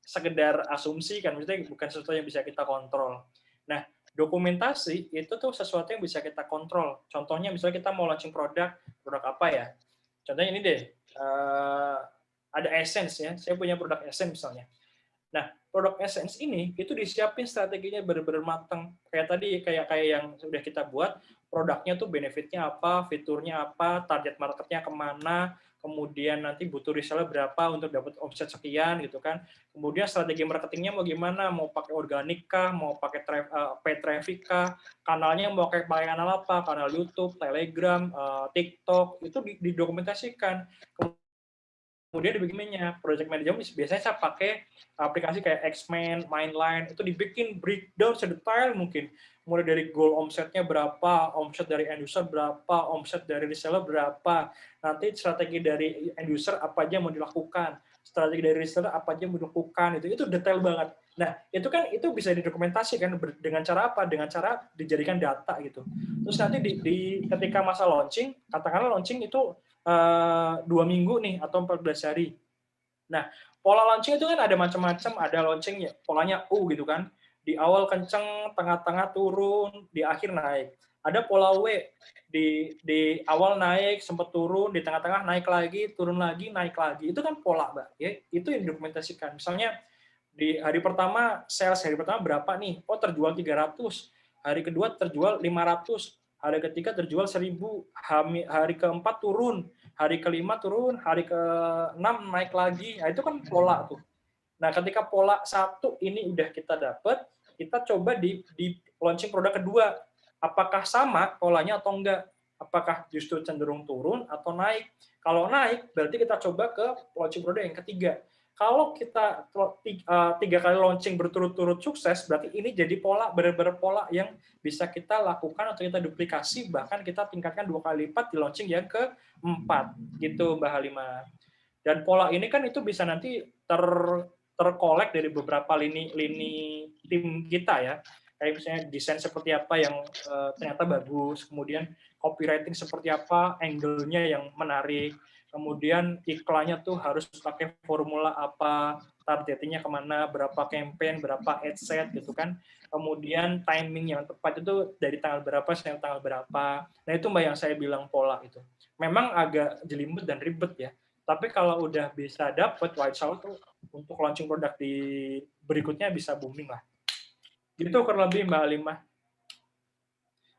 sekedar asumsi kan, maksudnya bukan sesuatu yang bisa kita kontrol. Nah, dokumentasi itu tuh sesuatu yang bisa kita kontrol. Contohnya misalnya kita mau launching produk apa ya? Contohnya ini deh, ada Essence ya, saya punya produk Essence misalnya. Nah, produk Essence ini itu disiapin strateginya benar-benar matang. Kayak tadi, kayak yang sudah kita buat, produknya tuh benefitnya apa, fiturnya apa, target marketnya kemana, kemudian nanti butuh reseller berapa untuk dapat omset sekian gitu kan. Kemudian strategi marketingnya mau gimana, mau pakai organik kah, mau pakai paid traffic kah, kanalnya mau pakai kanal apa, kanal YouTube, Telegram, TikTok, itu didokumentasikan. Kemudian dibikinnya project management biasanya saya pakai aplikasi kayak Xman, Mindline, itu dibikin breakdown sedetail mungkin, mulai dari goal omsetnya berapa, omset dari end user berapa, omset dari reseller berapa, nanti strategi dari end user apa aja mau dilakukan, strategi dari reseller apa aja mau dilakukan, itu detail banget. Nah, itu bisa didokumentasikan dengan cara apa? Dengan cara dijadikan data gitu. Terus nanti ketika masa launching, katakanlah launching itu 2 minggu nih atau 14 hari. Nah, pola launching itu kan ada macam-macam, ada launchingnya polanya U gitu kan. Di awal kenceng, tengah-tengah turun, di akhir naik. Ada pola W, di awal naik, sempat turun, di tengah-tengah naik lagi, turun lagi, naik lagi. Itu kan pola, Mbak. Ya, itu yang didokumentasikan. Misalnya di hari pertama, sales hari pertama berapa nih? Oh, terjual 300. Hari kedua terjual 500. Hari ketiga terjual 1000. Hari keempat turun. Hari kelima turun, hari ke-6 naik lagi. Nah, itu kan pola tuh. Nah, ketika pola satu ini udah kita dapat, kita coba di launching produk kedua. Apakah sama polanya atau enggak? Apakah justru cenderung turun atau naik? Kalau naik, berarti kita coba ke launching produk yang ketiga. Kalau kita 3 kali launching berturut-turut sukses, berarti ini jadi pola, benar-benar pola yang bisa kita lakukan atau kita duplikasi, bahkan kita tingkatkan 2 kali lipat di launching yang ke-4. Gitu, Mbak Halimah. Dan pola ini kan itu bisa nanti terkolek dari beberapa lini tim kita ya. Kayak misalnya desain seperti apa yang ternyata bagus, kemudian copywriting seperti apa, angle-nya yang menarik, kemudian iklannya tuh harus pakai formula apa, targetingnya kemana, berapa campaign, berapa ad set gitu kan. Kemudian timing yang tepat itu dari tanggal berapa sampai tanggal berapa. Nah itu Mbak yang saya bilang pola itu. Memang agak jelimet dan ribet ya. Tapi kalau udah bisa dapet white out tuh untuk launching produk di berikutnya bisa booming lah. Gitu kurang lebih Mbak Halimah.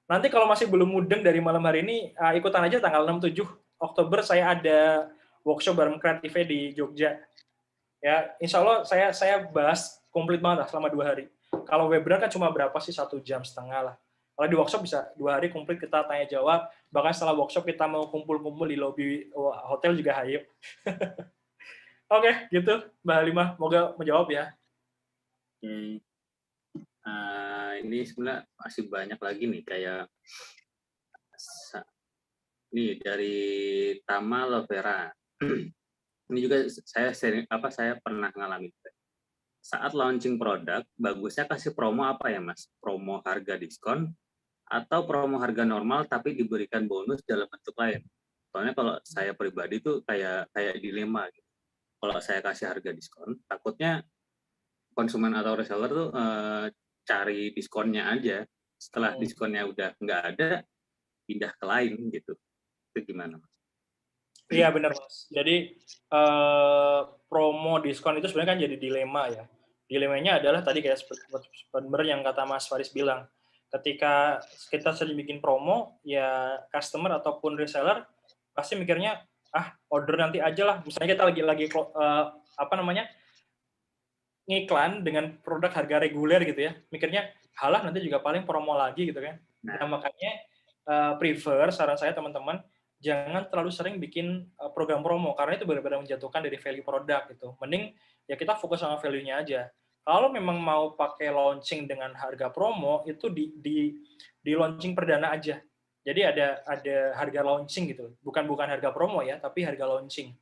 Nanti kalau masih belum mudeng dari malam hari ini, ikutan aja tanggal 6-7 Oktober saya ada workshop bareng Kreatifnya di Jogja. Ya, insya Allah saya bahas komplit banget lah selama 2 hari. Kalau webinar kan cuma berapa sih, 1,5 jam lah. Kalau di workshop bisa 2 hari komplit kita tanya jawab. Bahkan setelah workshop kita mau kumpul-kumpul di lobi hotel juga hayep. Oke, gitu Mbak Halimah. Moga menjawab ya. Ini sebenarnya masih banyak lagi nih, kayak nih dari Tama Lovera. Ini juga saya pernah ngalamin. Saat launching produk, bagusnya kasih promo apa ya Mas? Promo harga diskon atau promo harga normal tapi diberikan bonus dalam bentuk lain? Soalnya kalau saya pribadi tuh kayak dilema gitu. Kalau saya kasih harga diskon, takutnya konsumen atau reseller tuh cari diskonnya aja. Setelah diskonnya udah nggak ada, pindah ke lain gitu. Itu gimana Mas? Iya benar Mas. Jadi promo diskon itu sebenarnya kan jadi dilema ya. Dilemanya adalah tadi kayak seperti yang kata Mas Faris bilang. Ketika kita sering bikin promo, ya customer ataupun reseller pasti mikirnya, order nanti aja lah. Misalnya kita lagi ngiklan dengan produk harga reguler gitu ya, mikirnya, halah nanti juga paling promo lagi gitu kan. Nah, makanya saran saya teman-teman, jangan terlalu sering bikin program promo, karena itu benar-benar menjatuhkan dari value produk gitu. Mending ya kita fokus sama value-nya aja. Kalau memang mau pakai launching dengan harga promo, itu di launching perdana aja. Jadi ada harga launching gitu, bukan harga promo ya, tapi harga launching.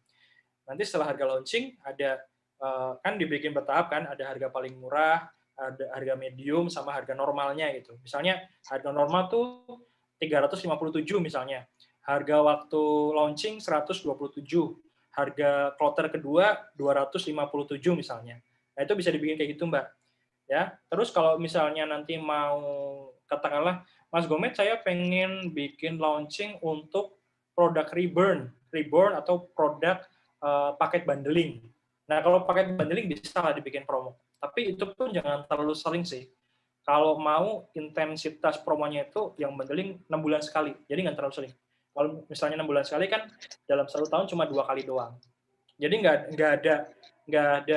Nanti setelah harga launching ada kan dibikin bertahap kan, ada harga paling murah, ada harga medium sama harga normalnya gitu. Misalnya harga normal tuh 357 misalnya. Harga waktu launching 127. Harga kloter kedua 257 misalnya. Nah, itu bisa dibikin kayak gitu, Mbak. Ya. Terus kalau misalnya nanti mau katakanlah Mas Gomet saya pengen bikin launching untuk produk reborn atau produk paket bundling. Nah, kalau paket bundling bisa lah dibikin promo. Tapi itu pun jangan terlalu sering sih. Kalau mau intensitas promonya itu yang bundling 6 bulan sekali. Jadi nggak terlalu sering. Kalau misalnya 6 bulan sekali kan dalam 1 tahun cuma 2 kali doang. Jadi nggak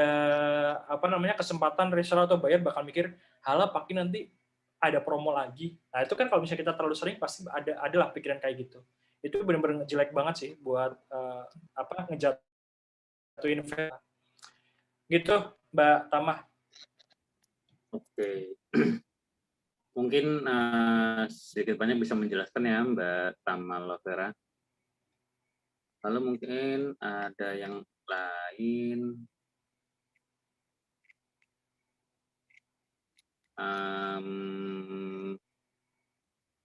ada kesempatan reseller atau buyer bakal mikir, halah pakai nanti ada promo lagi. Nah, itu kan kalau misalnya kita terlalu sering pasti adalah pikiran kayak gitu. Itu benar-benar jelek banget sih buat ngejatuhin gitu, Mbak Tamah. Oke. Mungkin sedikit banyak bisa menjelaskan ya Mbak Tama Lovera. Lalu mungkin ada yang lain.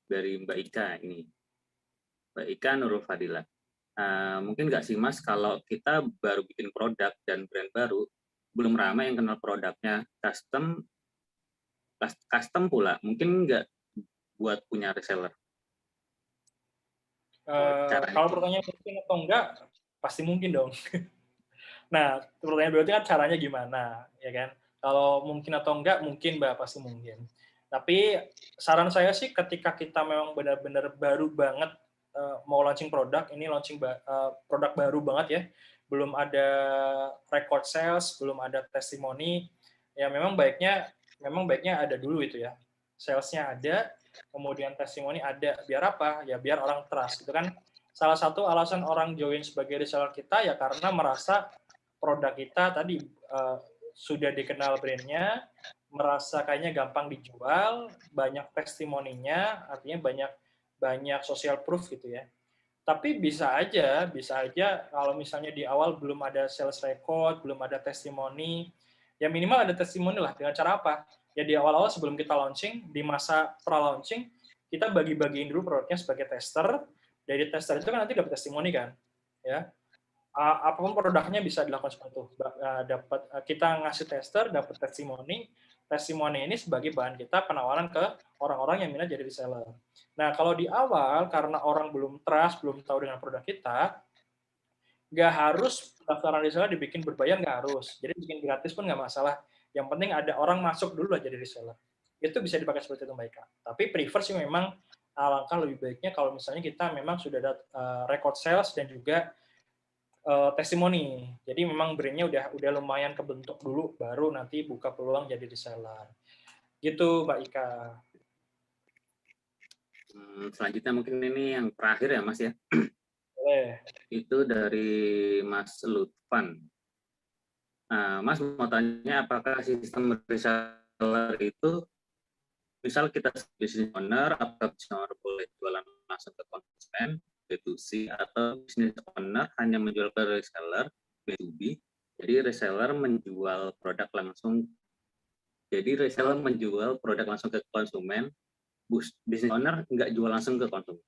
Dari Mbak Ika ini. Mbak Ika Nurul Fadila. Mungkin nggak sih Mas, kalau kita baru bikin produk dan brand baru, belum ramai yang kenal produknya, custom pula, mungkin nggak buat punya reseller? Kalau pertanyaan mungkin atau enggak, pasti mungkin dong. Nah, pertanyaan berarti kan caranya gimana, ya kan? Kalau mungkin atau enggak, mungkin Mbak, pasti mungkin. Tapi saran saya sih ketika kita memang benar-benar baru banget mau launching produk, ini launching produk baru banget ya, belum ada record sales, belum ada testimoni, ya memang baiknya ada dulu itu ya. Salesnya ada, kemudian testimoni ada. Biar apa? Ya biar orang trust. Gitu kan. Salah satu alasan orang join sebagai reseller kita ya karena merasa produk kita tadi sudah dikenal brandnya, merasa kayaknya gampang dijual, banyak testimoninya, artinya banyak social proof gitu ya. Tapi bisa aja kalau misalnya di awal belum ada sales record, belum ada testimoni, ya minimal ada testimoni lah. Dengan cara apa? Ya di awal-awal sebelum kita launching, di masa pra-launching, kita bagi-bagiin dulu produknya sebagai tester. Dari tester itu kan nanti dapat testimoni kan, ya. Apapun produknya bisa dilakukan seperti itu. Kita ngasih tester, dapat testimoni. Testimoni ini sebagai bahan kita penawaran ke orang-orang yang minat jadi reseller. Nah, kalau di awal karena orang belum trust, belum tahu dengan produk kita, nggak harus pendaftaran reseller dibikin berbayar, nggak harus. Jadi bikin gratis pun nggak masalah. Yang penting ada orang masuk dulu lah jadi reseller. Itu bisa dipakai seperti itu, Mbak Ika. Tapi prefer sih memang alangkah lebih baiknya kalau misalnya kita memang sudah ada record sales dan juga testimoni. Jadi memang brandnya udah lumayan kebentuk dulu, baru nanti buka peluang jadi reseller. Gitu, Mbak Ika. Selanjutnya mungkin ini yang terakhir ya, Mas ya. Boleh. Itu dari Mas Lutfan. Nah, Mas mau tanya apakah sistem reseller itu, misal kita business owner, apakah business owner boleh jualan langsung ke konsumen, B2C, atau business owner hanya menjual ke reseller, B2B, jadi reseller menjual produk langsung ke konsumen, business owner nggak jual langsung ke konsumen.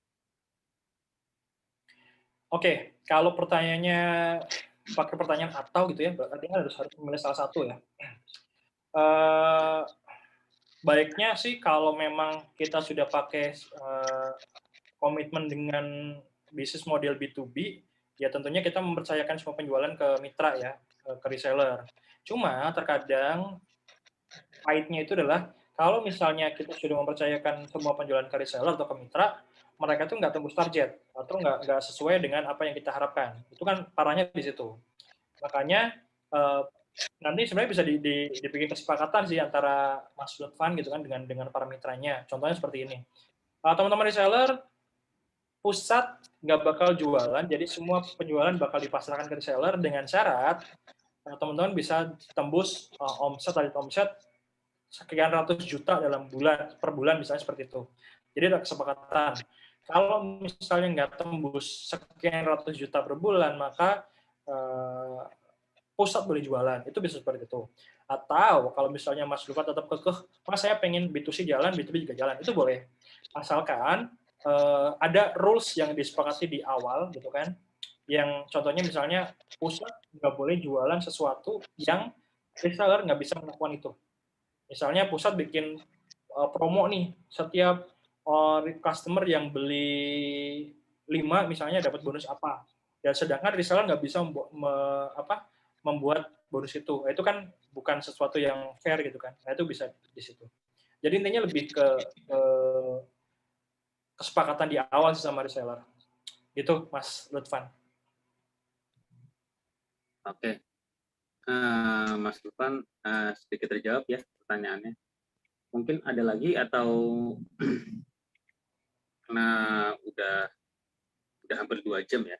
Oke, kalau pertanyaannya pakai pertanyaan atau gitu ya, artinya harus memilih salah satu ya. Baiknya sih kalau memang kita sudah pakai komitmen dengan bisnis model B2B, ya tentunya kita mempercayakan semua penjualan ke mitra ya, ke reseller. Cuma terkadang pahitnya itu adalah Kalau misalnya kita sudah mempercayakan semua penjualan ke reseller atau ke mitra, mereka tuh nggak tembus target atau nggak sesuai dengan apa yang kita harapkan. Itu kan parahnya di situ. Makanya nanti sebenarnya bisa dibikin kesepakatan sih antara Mas Lutfan gitu kan dengan para mitranya. Contohnya seperti ini. Teman-teman reseller, pusat nggak bakal jualan, jadi semua penjualan bakal dipasarkan ke reseller dengan syarat teman-teman bisa tembus target omset sekian ratus juta dalam per bulan misalnya seperti itu. Jadi ada kesepakatan. Kalau misalnya nggak tembus sekian ratus juta per bulan, maka pusat boleh jualan. Itu bisa seperti itu. Atau kalau misalnya Mas Lupa tetap kekeh, Mas saya pengen B2C jalan, B2B juga jalan. Itu boleh. Asalkan ada rules yang disepakati di awal gitu kan. Yang contohnya misalnya pusat nggak boleh jualan sesuatu yang reseller nggak bisa melakukan itu. Misalnya pusat bikin promo nih, setiap customer yang beli 5 misalnya dapat bonus apa. Dan sedangkan reseller nggak bisa membuat bonus itu. Itu kan bukan sesuatu yang fair gitu kan. Nah, itu bisa di situ. Jadi intinya lebih ke kesepakatan di awal sih sama reseller. Gitu, Mas Lutfan. Oke. Mas Lutfan, sedikit terjawab ya pertanyaannya. Mungkin ada lagi atau karena udah hampir 2 jam ya?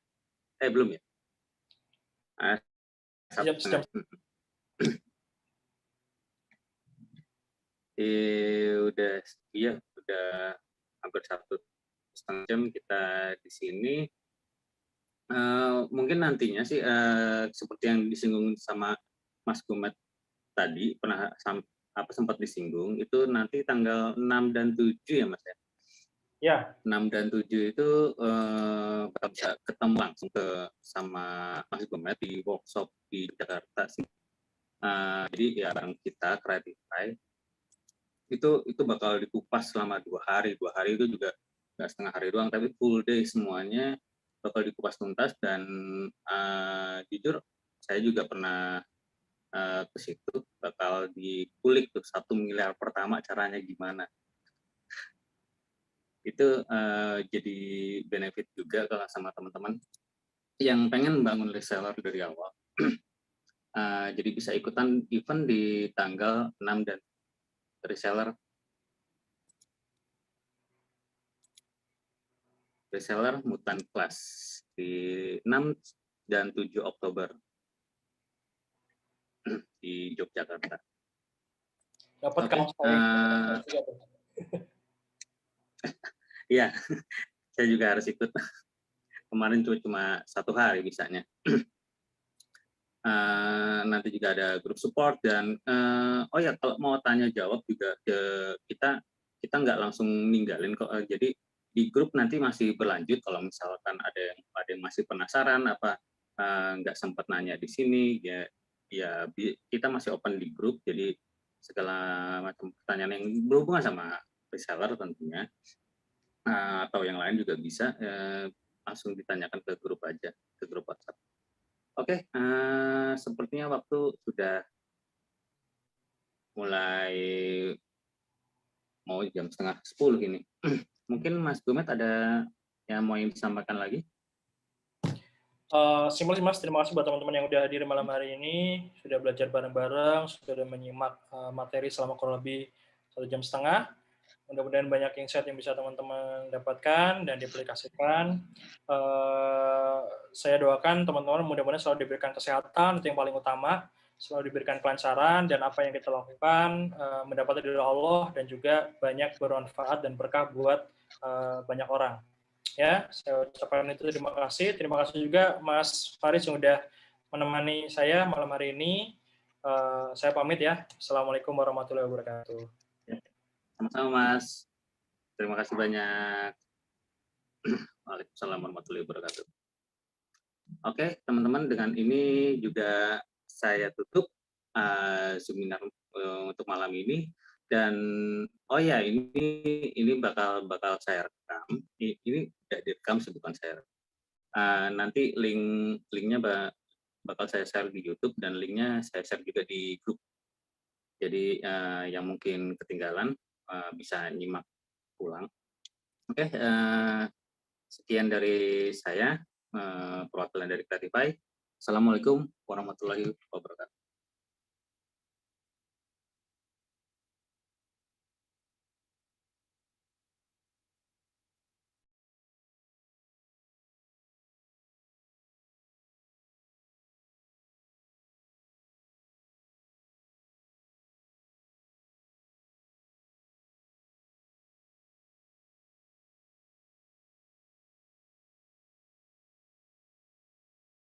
Belum ya? Jam. Udah hampir 1,5 jam kita di sini. Mungkin nantinya sih seperti yang disinggung sama Mas Gumet tadi, pernah sempat disinggung, itu nanti tanggal 6 dan 7 ya Mas ya? Ya. 6 dan 7 itu bakal bisa ketemu langsung sama Mas Gumet di workshop di Jakarta sih. Jadi ya bareng kita Creatify itu bakal dikupas selama 2 hari. 2 hari itu juga nggak setengah hari doang, tapi full day semuanya bakal dikupas tuntas. Dan jujur saya juga pernah ke situ, bakal dikulik tuh 1 miliar pertama caranya gimana. Itu jadi benefit juga kalau sama teman-teman yang pengen bangun reseller dari awal. Jadi bisa ikutan event di tanggal 6 dan reseller Mutan Class di 6 dan 7 Oktober di Yogyakarta. Dapat kaos Iya, saya juga harus ikut. Kemarin cuma 1 hari bisanya. Nanti juga ada grup support dan kalau mau tanya jawab juga ke kita nggak langsung ninggalin kok. Jadi di grup nanti masih berlanjut kalau misalkan ada yang masih penasaran nggak sempat nanya di sini ya kita masih open di grup. Jadi segala macam pertanyaan yang berhubungan sama reseller tentunya atau yang lain juga bisa langsung ditanyakan ke grup aja, ke grup WhatsApp. Oke, sepertinya waktu sudah mulai mau jam 9:30 ini. Mungkin Mas Gumet ada yang mau disampaikan lagi? Simpel sih Mas, terima kasih buat teman-teman yang udah hadir malam hari ini, sudah belajar bareng-bareng, sudah menyimak materi selama kurang lebih 1,5 jam. Mudah-mudahan banyak insight yang bisa teman-teman dapatkan dan diaplikasikan. Saya doakan teman-teman mudah-mudahan selalu diberikan kesehatan, itu yang paling utama, selalu diberikan kelancaran, dan apa yang kita lakukan mendapat dari Allah dan juga banyak bermanfaat dan berkah buat banyak orang. Ya, saya ucapkan itu terima kasih. Terima kasih juga Mas Faris yang udah menemani saya malam hari ini. Saya pamit ya. Assalamualaikum warahmatullahi wabarakatuh. Sama-sama Mas. Terima kasih banyak. Waalaikumsalam warahmatullahi wabarakatuh. Oke, teman-teman, dengan ini juga saya tutup seminar untuk malam ini. Dan ini bakal saya rekam. Ini tidak direkam sih, bukan saya rekam. Nanti linknya bakal saya share di YouTube dan linknya saya share juga di grup Jadi yang mungkin ketinggalan bisa nyimak ulang. Oke, sekian dari saya, perwakilan dari Creatify. Assalamualaikum warahmatullahi wabarakatuh.